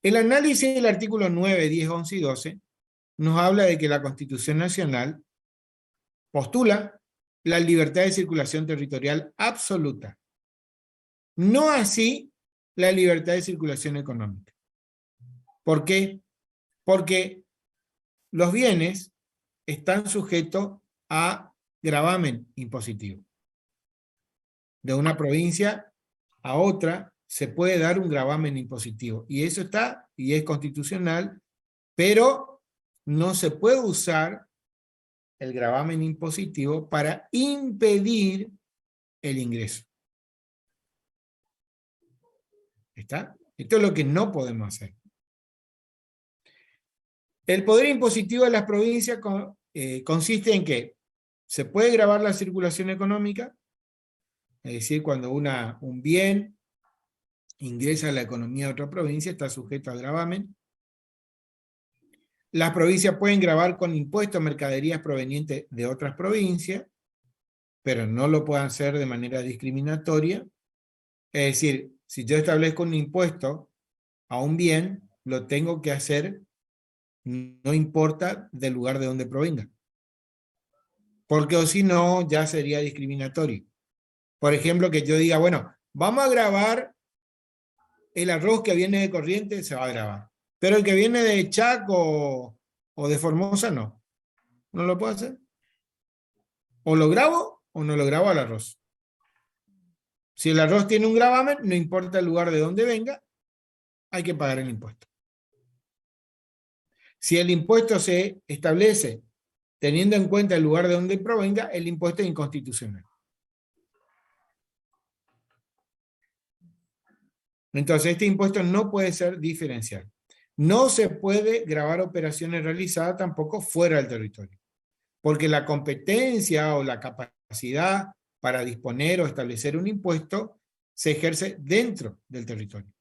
El análisis del artículo 9, 10, 11 y 12 nos habla de que la Constitución Nacional postula la libertad de circulación territorial absoluta. No así la libertad de circulación económica. ¿Por qué? Porque los bienes están sujetos a gravamen impositivo. De una provincia a otra se puede dar un gravamen impositivo. Y eso está, y es constitucional, pero no se puede usar el gravamen impositivo para impedir el ingreso. ¿Está? Esto es lo que no podemos hacer. El poder impositivo de las provincias consiste en que se puede gravar la circulación económica, es decir, cuando un bien ingresa a la economía de otra provincia, está sujeto a gravamen. Las provincias pueden gravar con impuestos mercaderías provenientes de otras provincias, pero no lo pueden hacer de manera discriminatoria. Es decir, si yo establezco un impuesto a un bien, lo tengo que hacer, no importa del lugar de donde provenga. Porque o si no, ya sería discriminatorio. Por ejemplo, que yo diga, bueno, vamos a gravar el arroz que viene de Corrientes, se va a grabar. Pero el que viene de Chaco o de Formosa no. No lo puedo hacer. O lo grabo o no lo grabo al arroz. Si el arroz tiene un gravamen, no importa el lugar de donde venga, hay que pagar el impuesto. Si el impuesto se establece teniendo en cuenta el lugar de donde provenga, el impuesto es inconstitucional. Entonces, este impuesto no puede ser diferencial. No se puede gravar operaciones realizadas tampoco fuera del territorio, porque la competencia o la capacidad para disponer o establecer un impuesto se ejerce dentro del territorio.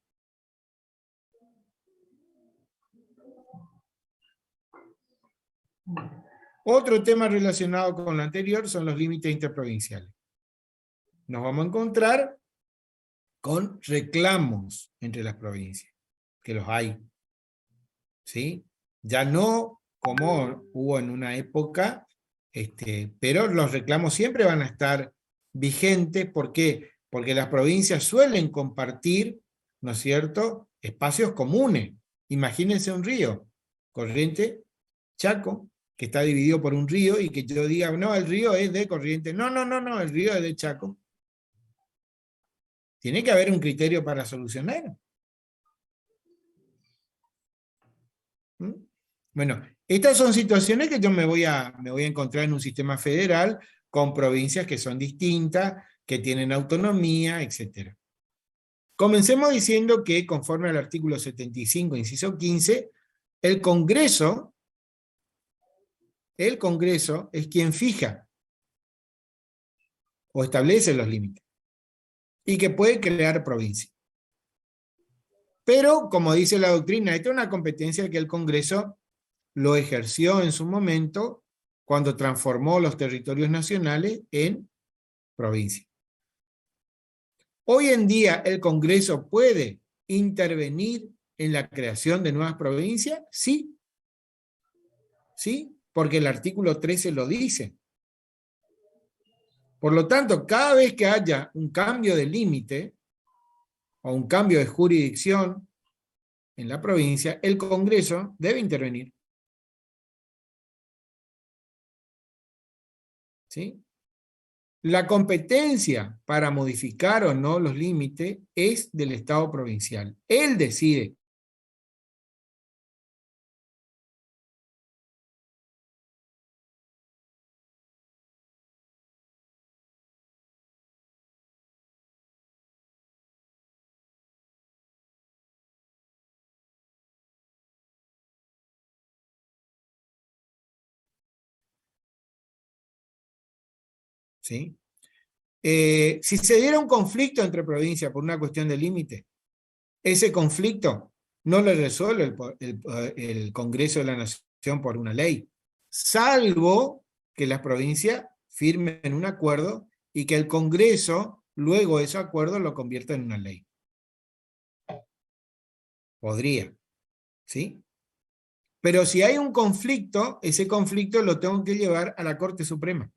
Otro tema relacionado con lo anterior son los límites interprovinciales. Nos vamos a encontrar con reclamos entre las provincias, que los hay. ¿Sí? Ya no como hubo en una época, pero los reclamos siempre van a estar vigentes. ¿Por qué? Porque las provincias suelen compartir, ¿no es cierto?, espacios comunes. Imagínense un río, Corrientes, Chaco, que está dividido por un río y que yo diga, no, el río es de Corrientes. No, el río es de Chaco. Tiene que haber un criterio para solucionar. ¿Mm? Bueno, estas son situaciones que yo me voy a encontrar en un sistema federal con provincias que son distintas, que tienen autonomía, etc. Comencemos diciendo que, conforme al artículo 75, inciso 15, el Congreso es quien fija o establece los límites y que puede crear provincias. Pero, como dice la doctrina, esta es una competencia que el Congreso lo ejerció en su momento cuando transformó los territorios nacionales en provincias. Hoy en día, ¿el Congreso puede intervenir en la creación de nuevas provincias? Sí. ¿Sí? Porque el artículo 13 lo dice. Por lo tanto, cada vez que haya un cambio de límite o un cambio de jurisdicción en la provincia, el Congreso debe intervenir. ¿Sí? La competencia para modificar o no los límites es del Estado provincial. Él decide. ¿Sí? Si se diera un conflicto entre provincias por una cuestión de límite, ese conflicto no lo resuelve el Congreso de la Nación por una ley, salvo que las provincias firmen un acuerdo y que el Congreso, luego de ese acuerdo, lo convierta en una ley. Podría, ¿sí? Pero si hay un conflicto, ese conflicto lo tengo que llevar a la Corte Suprema,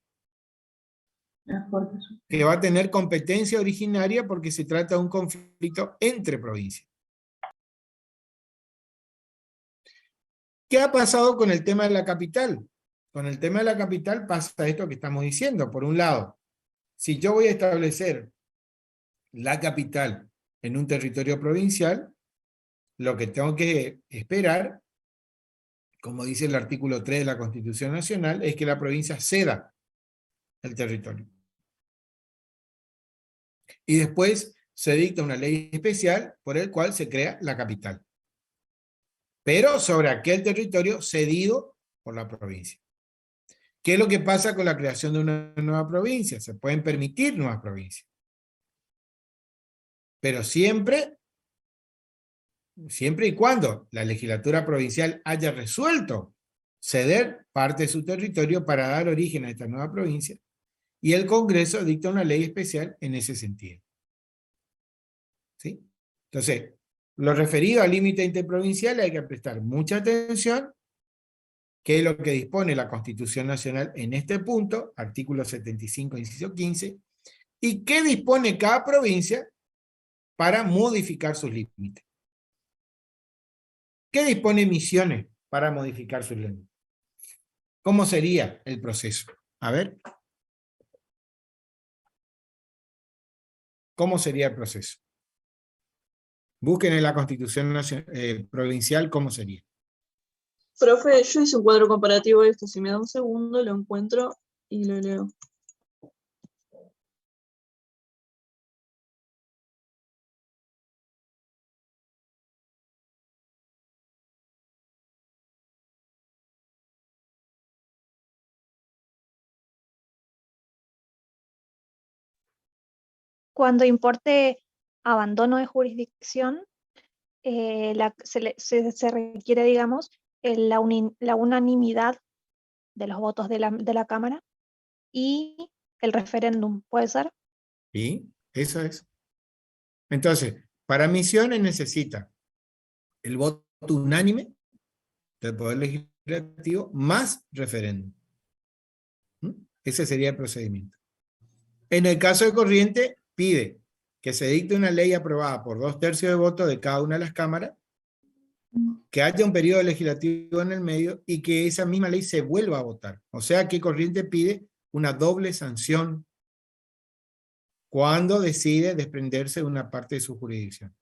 que va a tener competencia originaria porque se trata de un conflicto entre provincias. ¿Qué ha pasado con el tema de la capital? Con el tema de la capital pasa esto que estamos diciendo. Por un lado, si yo voy a establecer la capital en un territorio provincial, lo que tengo que esperar, como dice el artículo 3 de la Constitución Nacional, es que la provincia ceda el territorio. Y después se dicta una ley especial por el cual se crea la capital. Pero sobre aquel territorio cedido por la provincia. ¿Qué es lo que pasa con la creación de una nueva provincia? Se pueden permitir nuevas provincias. Pero siempre y cuando la legislatura provincial haya resuelto ceder parte de su territorio para dar origen a esta nueva provincia, y el Congreso dicta una ley especial en ese sentido. ¿Sí? Entonces, lo referido al límite interprovincial hay que prestar mucha atención, que es lo que dispone la Constitución Nacional en este punto, artículo 75, inciso 15, y qué dispone cada provincia para modificar sus límites. ¿Qué dispone Misiones para modificar sus límites? ¿cómo sería el proceso? A ver. ¿Cómo sería el proceso? Busquen en la Constitución provincial cómo sería. Profe, yo hice un cuadro comparativo de esto. Si me da un segundo, lo encuentro y lo leo. Cuando importe abandono de jurisdicción, se requiere, digamos, la unanimidad de los votos de la Cámara y el referéndum, ¿puede ser? Sí, eso es. Entonces, para misiones necesita el voto unánime del Poder Legislativo más referéndum. Ese sería el procedimiento. En el caso de Corrientes, pide que se dicte una ley aprobada por 2/3 de votos de cada una de las cámaras, que haya un periodo legislativo en el medio y que esa misma ley se vuelva a votar. O sea que Corrientes pide una doble sanción cuando decide desprenderse de una parte de su jurisdicción.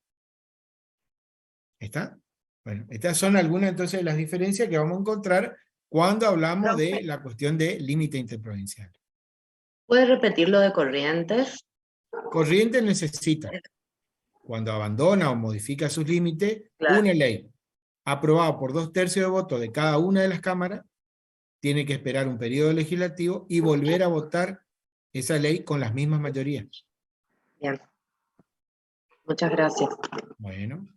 ¿Está? Bueno, estas son algunas entonces de las diferencias que vamos a encontrar cuando hablamos de la cuestión de límite interprovincial. ¿Puede repetir lo de Corrientes? Corrientes necesita, cuando abandona o modifica sus límites, Claro. una ley aprobada por 2/3 de votos de cada una de las cámaras, tiene que esperar un periodo legislativo y volver a votar esa ley con las mismas mayorías. Bien. Muchas gracias. Bueno.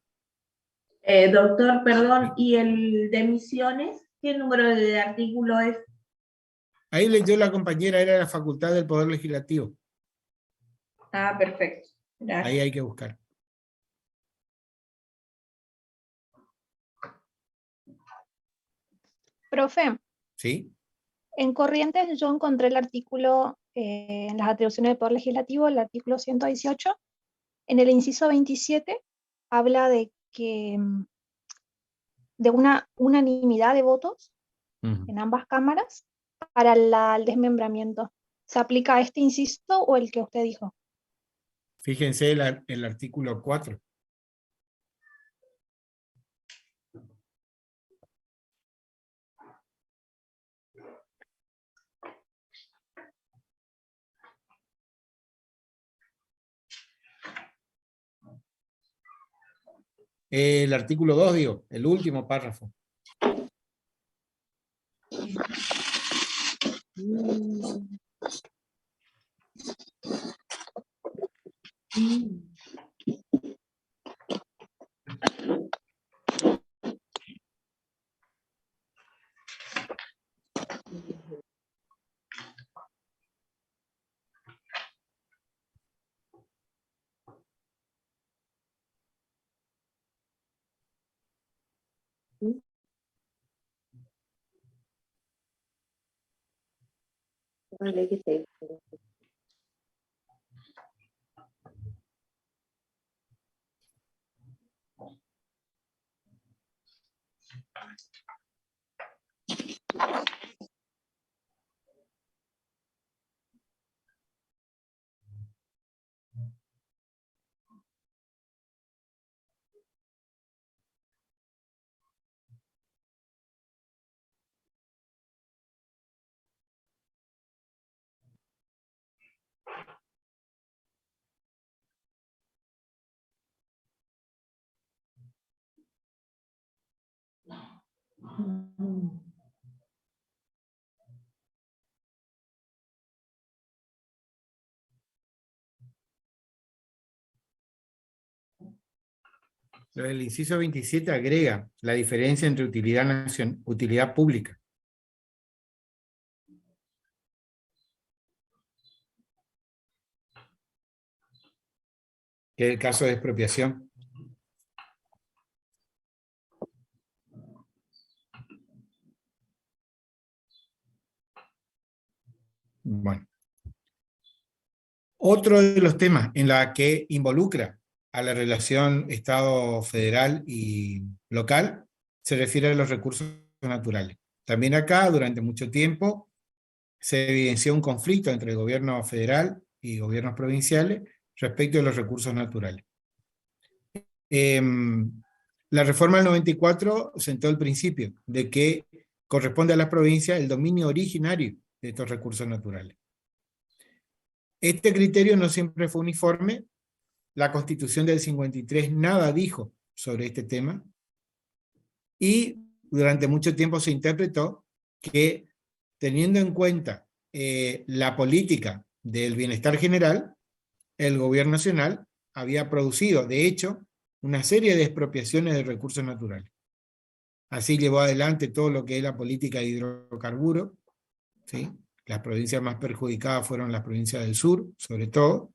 Doctor, perdón, ¿y el de Misiones? ¿Qué número de artículo es? Ahí leyó la compañera, era la facultad del Poder Legislativo. Ah, perfecto. Gracias. Ahí hay que buscar. Profe, ¿Sí? en Corrientes yo encontré el artículo, en las atribuciones del Poder Legislativo, el artículo 118, en el inciso 27, habla de que de una unanimidad de votos en ambas cámaras para el desmembramiento. ¿Se aplica a este inciso o el que usted dijo? Fíjense el artículo 4. El artículo 2, digo, el último párrafo. El inciso 27 agrega la diferencia entre utilidad pública. Que es el caso de expropiación. Bueno. Otro de los temas en la que involucra a la relación Estado federal y local se refiere a los recursos naturales. También acá, durante mucho tiempo, se evidenció un conflicto entre el gobierno federal y gobiernos provinciales respecto de los recursos naturales. La reforma del 94 sentó el principio de que corresponde a las provincias el dominio originario de estos recursos naturales. Este criterio no siempre fue uniforme. La Constitución del 53 nada dijo sobre este tema, y durante mucho tiempo se interpretó que, teniendo en cuenta la política del bienestar general, el gobierno nacional había producido, de hecho, una serie de expropiaciones de recursos naturales. Así llevó adelante todo lo que es la política de hidrocarburos, ¿sí? Las provincias más perjudicadas fueron las provincias del sur, sobre todo,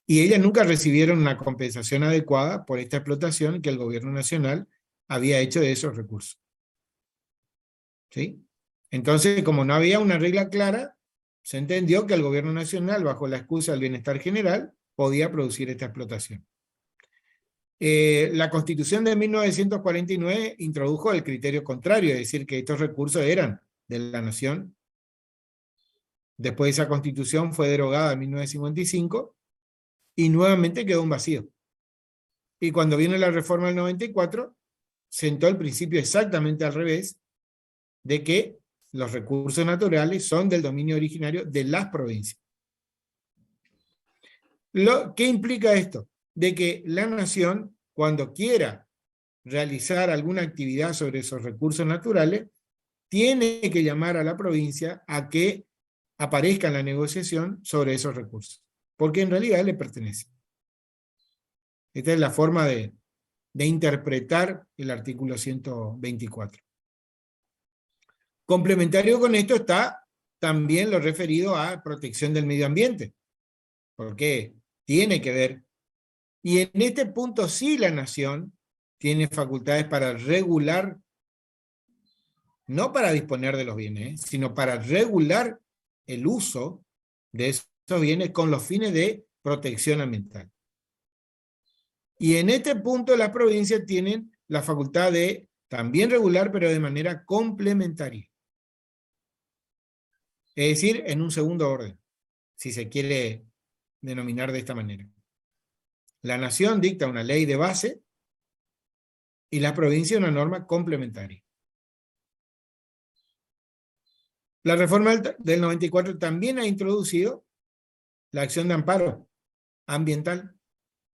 y ellas nunca recibieron una compensación adecuada por esta explotación que el gobierno nacional había hecho de esos recursos. ¿Sí? Entonces, como no había una regla clara, se entendió que el gobierno nacional, bajo la excusa del bienestar general, podía producir esta explotación. La Constitución de 1949 introdujo el criterio contrario, es decir, que estos recursos eran de la nación. Después esa Constitución fue derogada en 1955 y nuevamente quedó un vacío. Y cuando viene la reforma del 94, sentó el principio exactamente al revés, de que los recursos naturales son del dominio originario de las provincias. ¿Qué implica esto? De que la nación, cuando quiera realizar alguna actividad sobre esos recursos naturales, tiene que llamar a la provincia a que aparezca en la negociación sobre esos recursos, porque en realidad le pertenece. Esta es la forma de interpretar el artículo 124. Complementario con esto está también lo referido a protección del medio ambiente, porque tiene que ver. Y en este punto sí la nación tiene facultades para regular, no para disponer de los bienes, sino para regular el uso de esos bienes con los fines de protección ambiental. Y en este punto las provincias tienen la facultad de también regular, pero de manera complementaria. Es decir, en un segundo orden, si se quiere denominar de esta manera. La nación dicta una ley de base y la provincia una norma complementaria. La reforma del 94 también ha introducido la acción de amparo ambiental,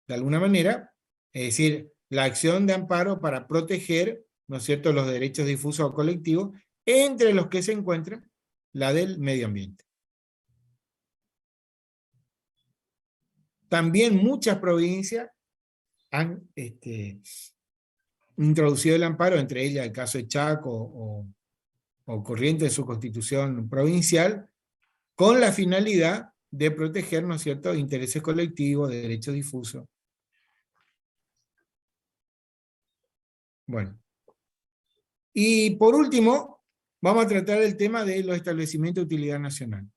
de alguna manera, es decir, la acción de amparo para proteger, ¿no es cierto?, los derechos difusos o colectivos, entre los que se encuentra la del medio ambiente. También muchas provincias han introducido el amparo, entre ellas el caso de Chaco o Corrientes en su constitución provincial, con la finalidad de proteger, ¿no es cierto?, intereses colectivos, de derechos difusos. Bueno. Y por último, vamos a tratar el tema de los establecimientos de utilidad nacional.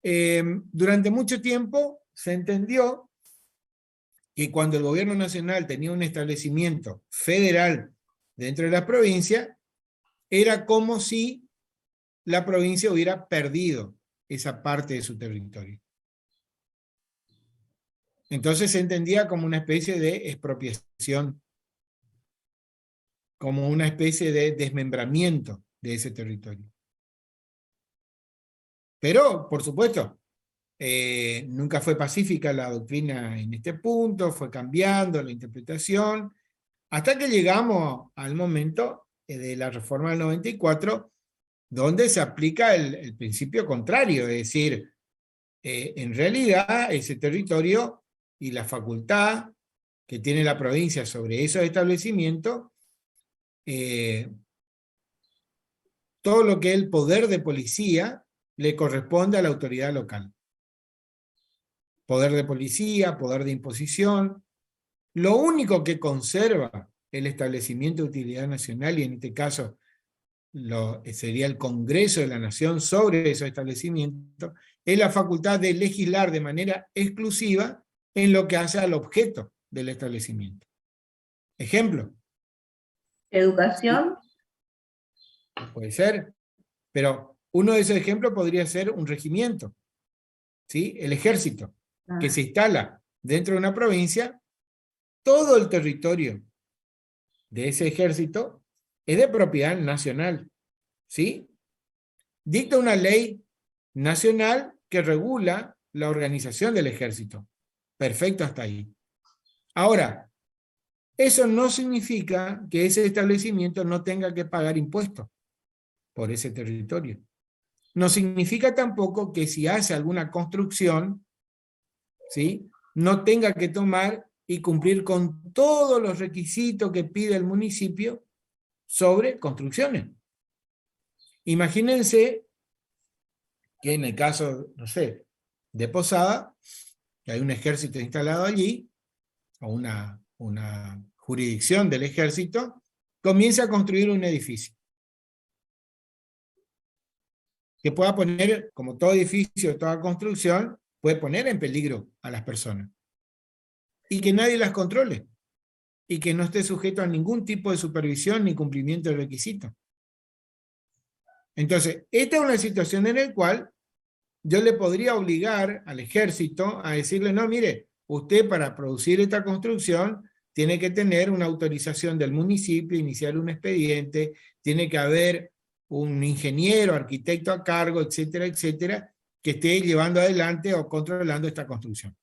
Durante mucho tiempo se entendió que cuando el gobierno nacional tenía un establecimiento federal dentro de la provincia, era como si la provincia hubiera perdido esa parte de su territorio. Entonces se entendía como una especie de expropiación, como una especie de desmembramiento de ese territorio. Pero, por supuesto, nunca fue pacífica la doctrina en este punto, fue cambiando la interpretación, hasta que llegamos al momento de la reforma del 94, donde se aplica el principio contrario, es decir, en realidad ese territorio y la facultad que tiene la provincia sobre esos establecimientos, todo lo que es el poder de policía le corresponde a la autoridad local. Poder de policía, poder de imposición. Lo único que conserva el establecimiento de utilidad nacional, y en este caso sería el Congreso de la Nación sobre esos establecimientos, es la facultad de legislar de manera exclusiva en lo que hace al objeto del establecimiento. Ejemplo. Educación. Puede ser, pero uno de esos ejemplos podría ser un regimiento, ¿sí? El ejército, que se instala dentro de una provincia, todo el territorio de ese ejército es de propiedad nacional, ¿sí? Dicta una ley nacional que regula la organización del ejército. Perfecto hasta ahí. Ahora, eso no significa que ese establecimiento no tenga que pagar impuestos por ese territorio. No significa tampoco que si hace alguna construcción, ¿sí?, no tenga que tomar y cumplir con todos los requisitos que pide el municipio sobre construcciones. Imagínense que en el caso, no sé, de Posada, que hay un ejército instalado allí, o una jurisdicción del ejército, comienza a construir un edificio que pueda poner, como todo edificio, toda construcción, puede poner en peligro a las personas. Y que nadie las controle. Y que no esté sujeto a ningún tipo de supervisión ni cumplimiento de requisitos. Entonces, esta es una situación en la cual yo le podría obligar al ejército a decirle, no, mire, usted para producir esta construcción tiene que tener una autorización del municipio, iniciar un expediente, tiene que haber un ingeniero, arquitecto a cargo, etcétera, etcétera, que esté llevando adelante o controlando esta construcción.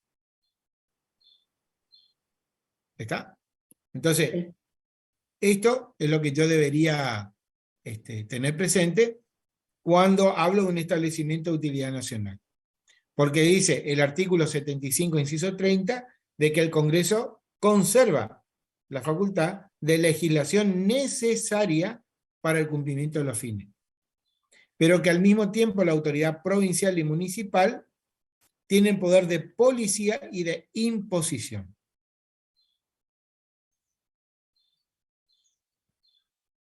¿Está? Entonces, esto es lo que yo debería tener presente cuando hablo de un establecimiento de utilidad nacional. Porque dice el artículo 75, inciso 30, de que el Congreso conserva la facultad de legislación necesaria para el cumplimiento de los fines. Pero que al mismo tiempo la autoridad provincial y municipal tienen poder de policía y de imposición.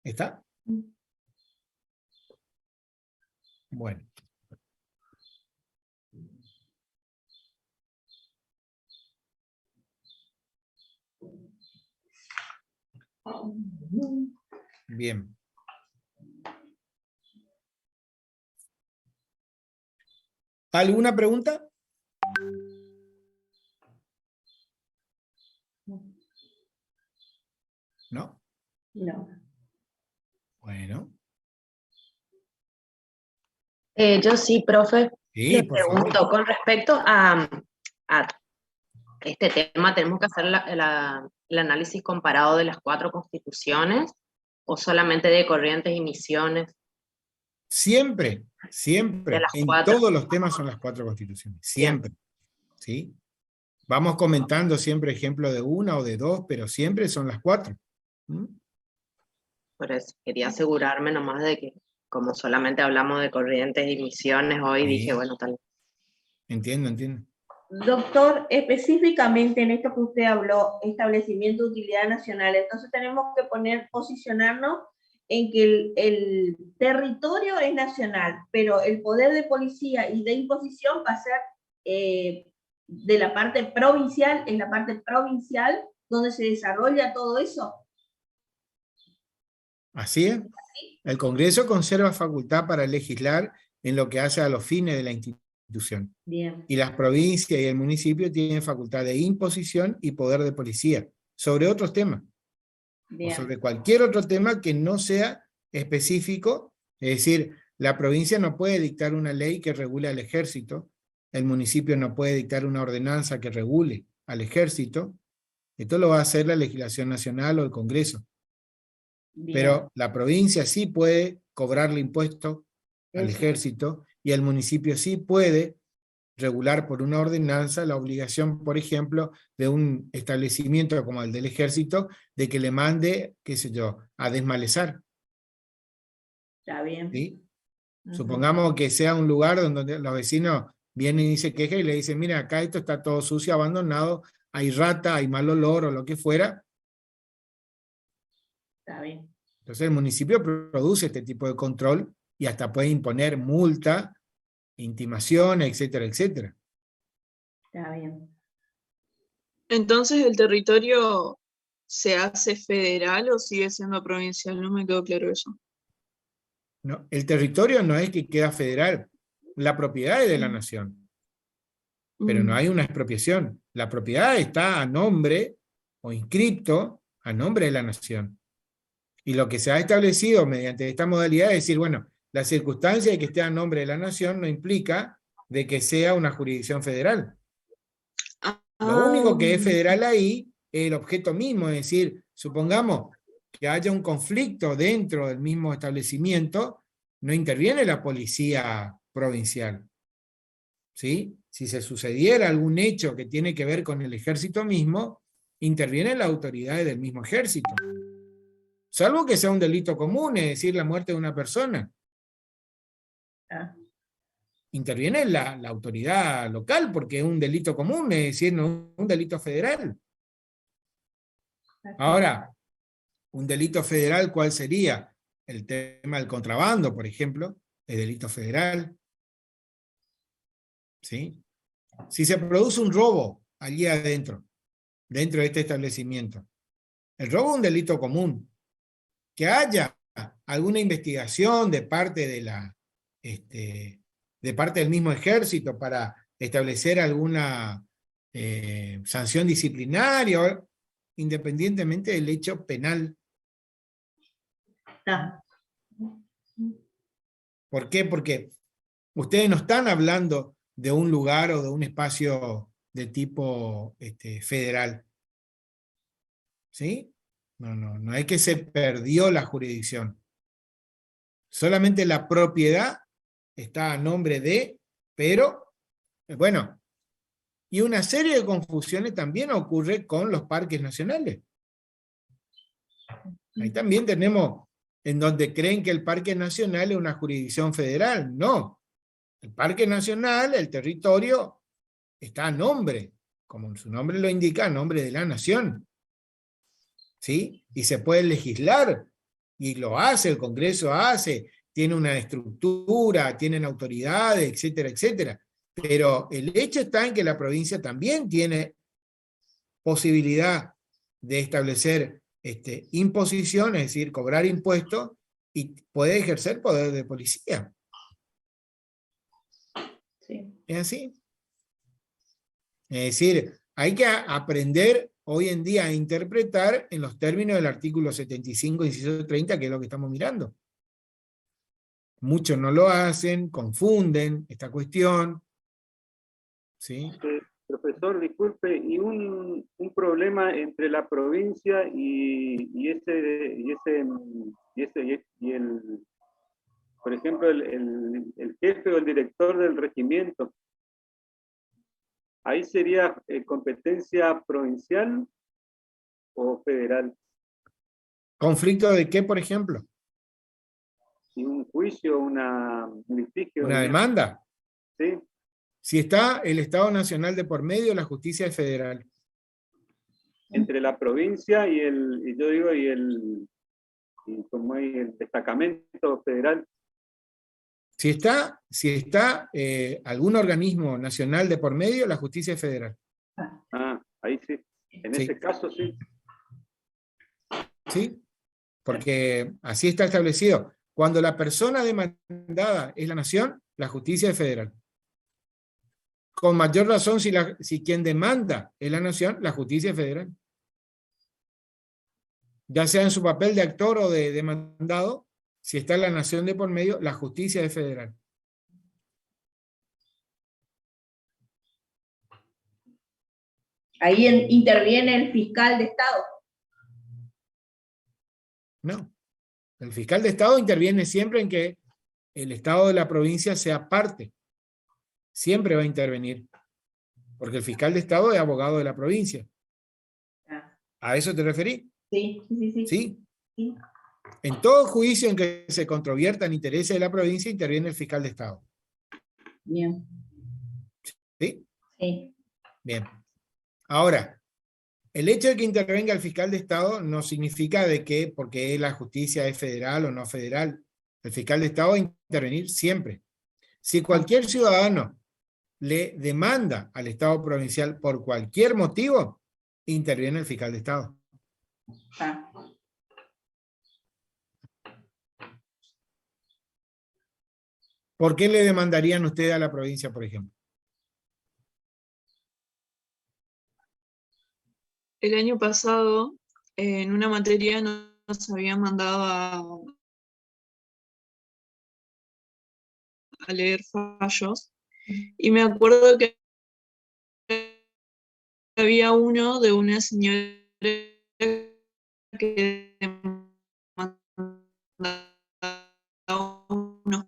¿Está? Bueno. Bien. ¿Alguna pregunta? ¿No? No. Bueno. Yo sí, profe. Sí, Le por pregunto, favor. con respecto a este tema, ¿tenemos que hacer el análisis comparado de las 4 constituciones o solamente de Corrientes y Misiones? Siempre, siempre, De las en 4. todos los temas son las 4 constituciones, Bien. siempre, ¿sí? Vamos comentando siempre ejemplos de una o de dos, pero siempre son las 4. ¿Mm? Por eso quería asegurarme nomás de que, como solamente hablamos de Corrientes y Misiones hoy, Sí. dije, bueno, tal. Entiendo, entiendo. Doctor, específicamente en esto que usted habló, establecimiento de utilidad nacional, entonces tenemos que posicionarnos en que el territorio es nacional, pero el poder de policía y de imposición va a ser de la parte provincial, en la parte provincial donde se desarrolla todo eso. Así es. El Congreso conserva facultad para legislar en lo que hace a los fines de la institución. Bien. Y las provincias y el municipio tienen facultad de imposición y poder de policía sobre otros temas. Bien. O sobre cualquier otro tema que no sea específico. Es decir, la provincia no puede dictar una ley que regule al ejército, el municipio no puede dictar una ordenanza que regule al ejército. Esto lo va a hacer la legislación nacional o el Congreso. Bien. Pero la provincia sí puede cobrarle impuestos al Eso. ejército y el municipio sí puede regular por una ordenanza la obligación, por ejemplo, de un establecimiento como el del ejército, de que le mande, qué sé yo, a desmalezar. Está bien. ¿Sí? Ujú. Supongamos que sea un lugar donde los vecinos vienen y se quejan y le dicen, mira, acá esto está todo sucio, abandonado, hay rata, hay mal olor o lo que fuera. Está bien. Entonces el municipio produce este tipo de control y hasta puede imponer multa, intimaciones, etcétera, etcétera. Está bien. Entonces, ¿el territorio se hace federal o sigue siendo provincial? No me quedó claro eso. No, el territorio no es que queda federal, la propiedad es de la nación, pero no hay una expropiación. La propiedad está a nombre o inscripto a nombre de la nación. Y lo que se ha establecido mediante esta modalidad es decir, bueno, la circunstancia de que esté a nombre de la nación no implica de que sea una jurisdicción federal. Lo único que es federal ahí es el objeto mismo, es decir, supongamos que haya un conflicto dentro del mismo establecimiento, no interviene la policía provincial. ¿Sí? Si se sucediera algún hecho que tiene que ver con el ejército mismo, intervienen las autoridades del mismo ejército. Salvo que sea un delito común, es decir, la muerte de una persona. Interviene la autoridad local porque es un delito común, es decir, no un delito federal. Ahora, un delito federal, ¿cuál sería? El tema del contrabando, por ejemplo, es delito federal. ¿Sí? Si se produce un robo allí adentro, dentro de este establecimiento, el robo es un delito común. Que haya alguna investigación de parte de parte del mismo ejército para establecer alguna sanción disciplinaria, independientemente del hecho penal. ¿Por qué? Porque ustedes no están hablando de un lugar o de un espacio de tipo federal. ¿Sí? No es que se perdió la jurisdicción. Solamente la propiedad está a nombre de, pero, bueno, y una serie de confusiones también ocurre con los parques nacionales. Ahí también tenemos en donde creen que el parque nacional es una jurisdicción federal. No. El parque nacional, el territorio, está a nombre, como su nombre lo indica, a nombre de la nación. ¿Sí? Y se puede legislar, y lo hace, el Congreso hace, tiene una estructura, tienen autoridades, etcétera, etcétera. Pero el hecho está en que la provincia también tiene posibilidad de establecer imposición, es decir, cobrar impuestos, y puede ejercer poder de policía. Sí. ¿Es así? Es decir, hay que aprender hoy en día a interpretar en los términos del artículo 75, inciso 30, que es lo que estamos mirando. Muchos no lo hacen, confunden esta cuestión. ¿Sí? Profesor, disculpe, y un problema entre la provincia y por ejemplo, el jefe o el director del regimiento. ¿Ahí sería competencia provincial o federal? ¿Conflicto de qué, por ejemplo? ¿Y un juicio, un litigio? ¿Una demanda? Sí. Si está el Estado Nacional de por medio, la justicia es federal. Entre la provincia y el destacamento federal. Si está algún organismo nacional de por medio, la justicia es federal. Ah, ahí sí. En ese caso sí. ¿Sí? Porque así está establecido. Cuando la persona demandada es la nación, la justicia es federal. Con mayor razón, si quien demanda es la nación, la justicia es federal. Ya sea en su papel de actor o de demandado, si está la nación de por medio, la justicia es federal. Ahí interviene el fiscal de Estado. No. El fiscal de Estado interviene siempre en que el Estado de la provincia sea parte. Siempre va a intervenir. Porque el fiscal de Estado es abogado de la provincia. ¿A eso te referí? Sí, sí, sí. ¿Sí? Sí. En todo juicio en que se controviertan intereses de la provincia, interviene el fiscal de Estado. Bien. ¿Sí? Sí. Bien. Ahora, el hecho de que intervenga el fiscal de Estado no significa de que porque la justicia es federal o no federal. El fiscal de Estado va a intervenir siempre. Si cualquier ciudadano le demanda al Estado provincial por cualquier motivo, interviene el fiscal de Estado. ¿Por qué le demandarían ustedes a la provincia, por ejemplo? El año pasado, en una materia nos habían mandado a leer fallos, y me acuerdo que había uno de una señora que demandaba un hospital,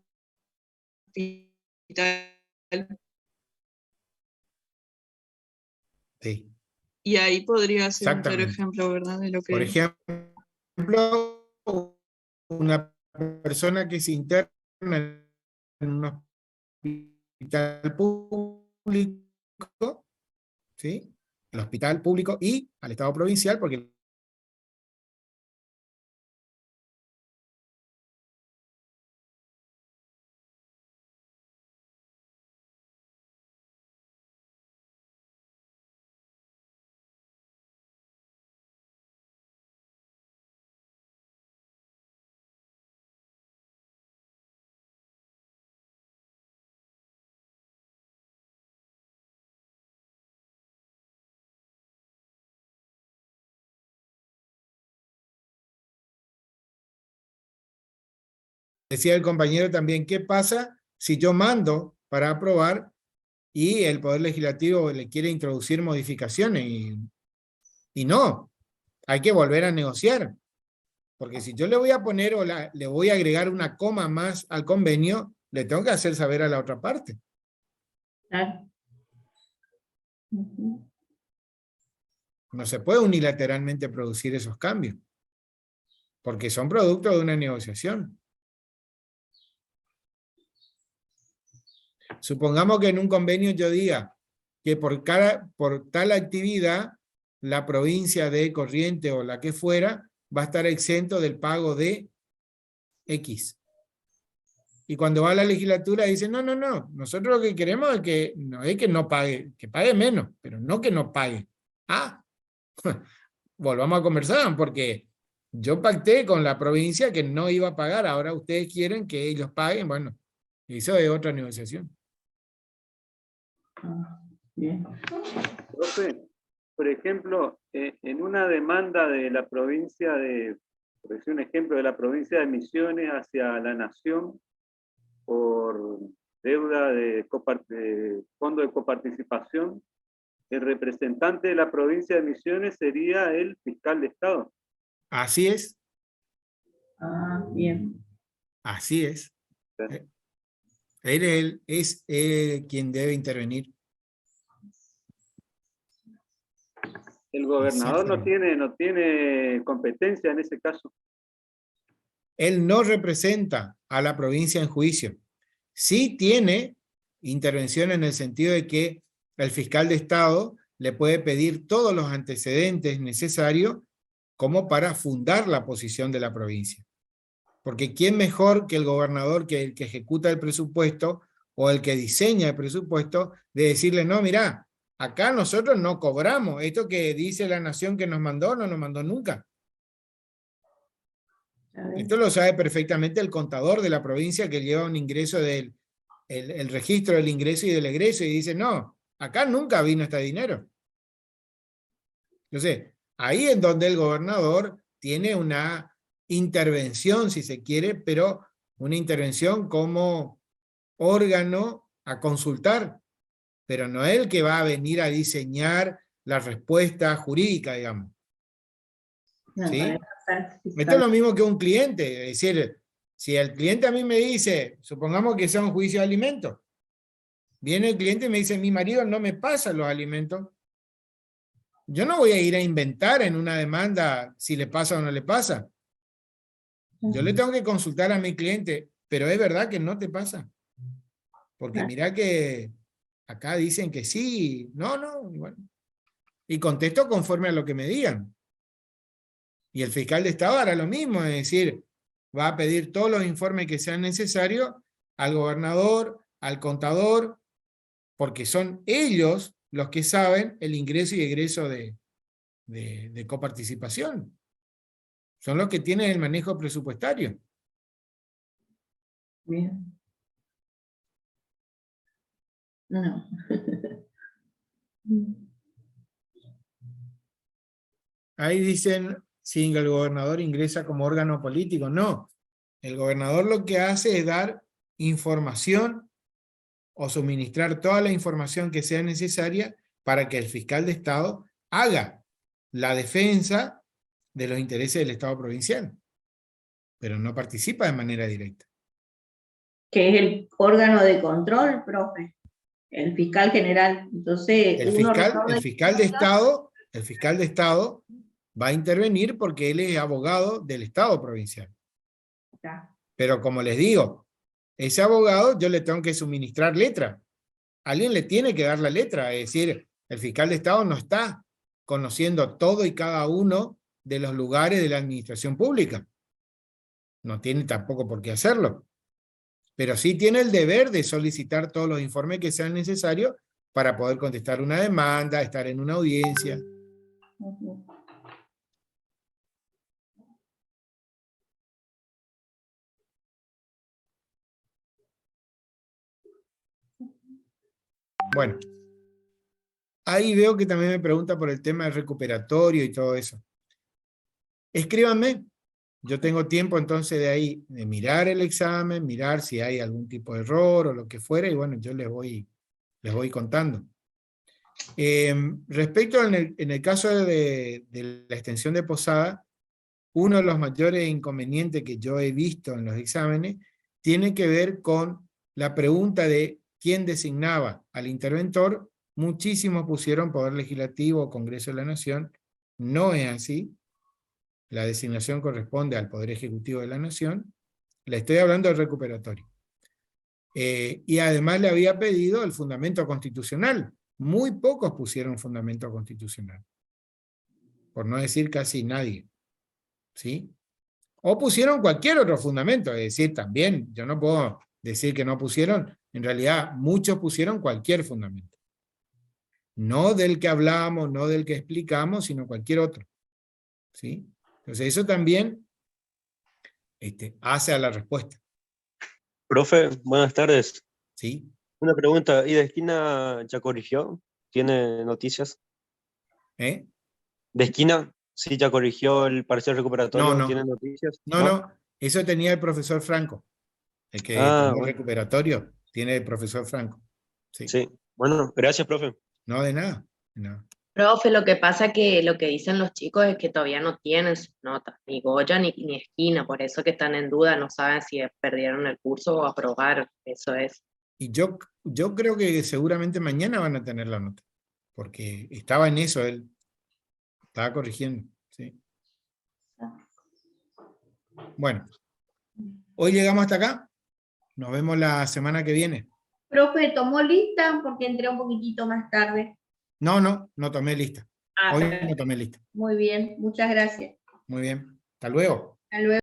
Sí, y ahí podría ser un claro exactamente. ejemplo, ¿verdad? De lo Por que... ejemplo, una persona que se interna en un hospital público, ¿sí? El hospital público y al Estado provincial, porque decía el compañero también, ¿qué pasa si yo mando para aprobar y el Poder Legislativo le quiere introducir modificaciones? Y no, hay que volver a negociar. Porque si yo le voy a poner o le voy a agregar una coma más al convenio, le tengo que hacer saber a la otra parte. Claro. Ujú. No se puede unilateralmente producir esos cambios, porque son producto de una negociación. Supongamos que en un convenio yo diga que por tal actividad, la provincia de Corrientes o la que fuera, va a estar exento del pago de X. Y cuando va a la legislatura dice, no, nosotros lo que queremos es que no pague, que pague menos, pero no que no pague. Ah, volvamos a conversar, porque yo pacté con la provincia que no iba a pagar, ahora ustedes quieren que ellos paguen, bueno, eso es otra negociación. Bien. Profe, por ejemplo, en una demanda de la provincia de, por decir un ejemplo, de la provincia de Misiones hacia la Nación por deuda de fondo de coparticipación, el representante de la provincia de Misiones sería el fiscal de Estado. Así es, Ah, bien. así es. Él es quien debe intervenir. El gobernador no tiene competencia en ese caso. Él no representa a la provincia en juicio. Sí tiene intervención en el sentido de que el fiscal de Estado le puede pedir todos los antecedentes necesarios como para fundar la posición de la provincia. Porque ¿quién mejor que el gobernador, que el que ejecuta el presupuesto o el que diseña el presupuesto, de decirle, no, mirá, acá nosotros no cobramos, esto que dice la Nación que nos mandó, no nos mandó nunca. Esto lo sabe perfectamente el contador de la provincia que lleva un ingreso el registro del ingreso y del egreso y dice, no, acá nunca vino este dinero. Entonces, ahí es donde el gobernador tiene una intervención, si se quiere, pero una intervención como órgano a consultar, pero no es el que va a venir a diseñar la respuesta jurídica, digamos. No, ¿Sí? para Esto es lo mismo que un cliente, es decir, si el cliente a mí me dice, supongamos que sea un juicio de alimentos, viene el cliente y me dice, mi marido no me pasa los alimentos, yo no voy a ir a inventar en una demanda si le pasa o no le pasa. Yo le tengo que consultar a mi cliente, pero es verdad que no te pasa. Porque mira que acá dicen que sí, no, bueno. Y contesto conforme a lo que me digan. Y el fiscal de Estado hará lo mismo, es decir, va a pedir todos los informes que sean necesarios al gobernador, al contador, porque son ellos los que saben el ingreso y egreso de coparticipación. Son los que tienen el manejo presupuestario. Bien. No. Ahí dicen, si el gobernador ingresa como órgano político. No, el gobernador lo que hace es dar información o suministrar toda la información que sea necesaria para que el fiscal de Estado haga la defensa de los intereses del Estado provincial, pero no participa de manera directa. Que es el órgano de control, profe. El fiscal general. Entonces, El fiscal de Estado va a intervenir porque él es abogado del Estado provincial. Pero como les digo, ese abogado yo le tengo que suministrar letra. Alguien le tiene que dar la letra, es decir, el fiscal de Estado no está conociendo todo y cada uno de los lugares de la administración pública. No tiene tampoco por qué hacerlo. Pero sí tiene el deber de solicitar todos los informes que sean necesarios para poder contestar una demanda, estar en una audiencia. Bueno, ahí veo que también me pregunta por el tema del recuperatorio y todo eso. Escríbanme. Yo tengo tiempo entonces de ahí de mirar el examen, mirar si hay algún tipo de error o lo que fuera, y bueno, yo les voy contando. Respecto en el caso de la extensión de posada, uno de los mayores inconvenientes que yo he visto en los exámenes tiene que ver con la pregunta de quién designaba al interventor. Muchísimos pusieron Poder Legislativo o Congreso de la Nación. No es así. La designación corresponde al Poder Ejecutivo de la Nación. Le estoy hablando del recuperatorio. Y además le había pedido el fundamento constitucional. Muy pocos pusieron fundamento constitucional. Por no decir casi nadie. ¿Sí? O pusieron cualquier otro fundamento. Es decir, también, yo no puedo decir que no pusieron. En realidad, muchos pusieron cualquier fundamento. No del que hablamos, no del que explicamos, sino cualquier otro. ¿Sí? Entonces eso también hace a la respuesta. Profe, buenas tardes. ¿Sí? Una pregunta, ¿y de esquina ya corrigió? ¿Tiene noticias? ¿De esquina? Sí, ya corrigió el parecer recuperatorio. No. ¿Tiene noticias? No. Eso tenía el profesor Franco. El que tomó el recuperatorio tiene el profesor Franco. Sí. Bueno, gracias, profe. No, de nada. Profe, lo que pasa que lo que dicen los chicos es que todavía no tienen sus notas, ni Goya ni esquina, por eso que están en duda, no saben si perdieron el curso o aprobaron, eso es. Y yo creo que seguramente mañana van a tener la nota, porque estaba en eso él, estaba corrigiendo. ¿Sí? Bueno, hoy llegamos hasta acá, nos vemos la semana que viene. Profe, ¿tomó lista? Porque entré un poquitito más tarde. No tomé lista. Hoy no tomé lista. Muy bien, muchas gracias. Muy bien. Hasta luego. Hasta luego.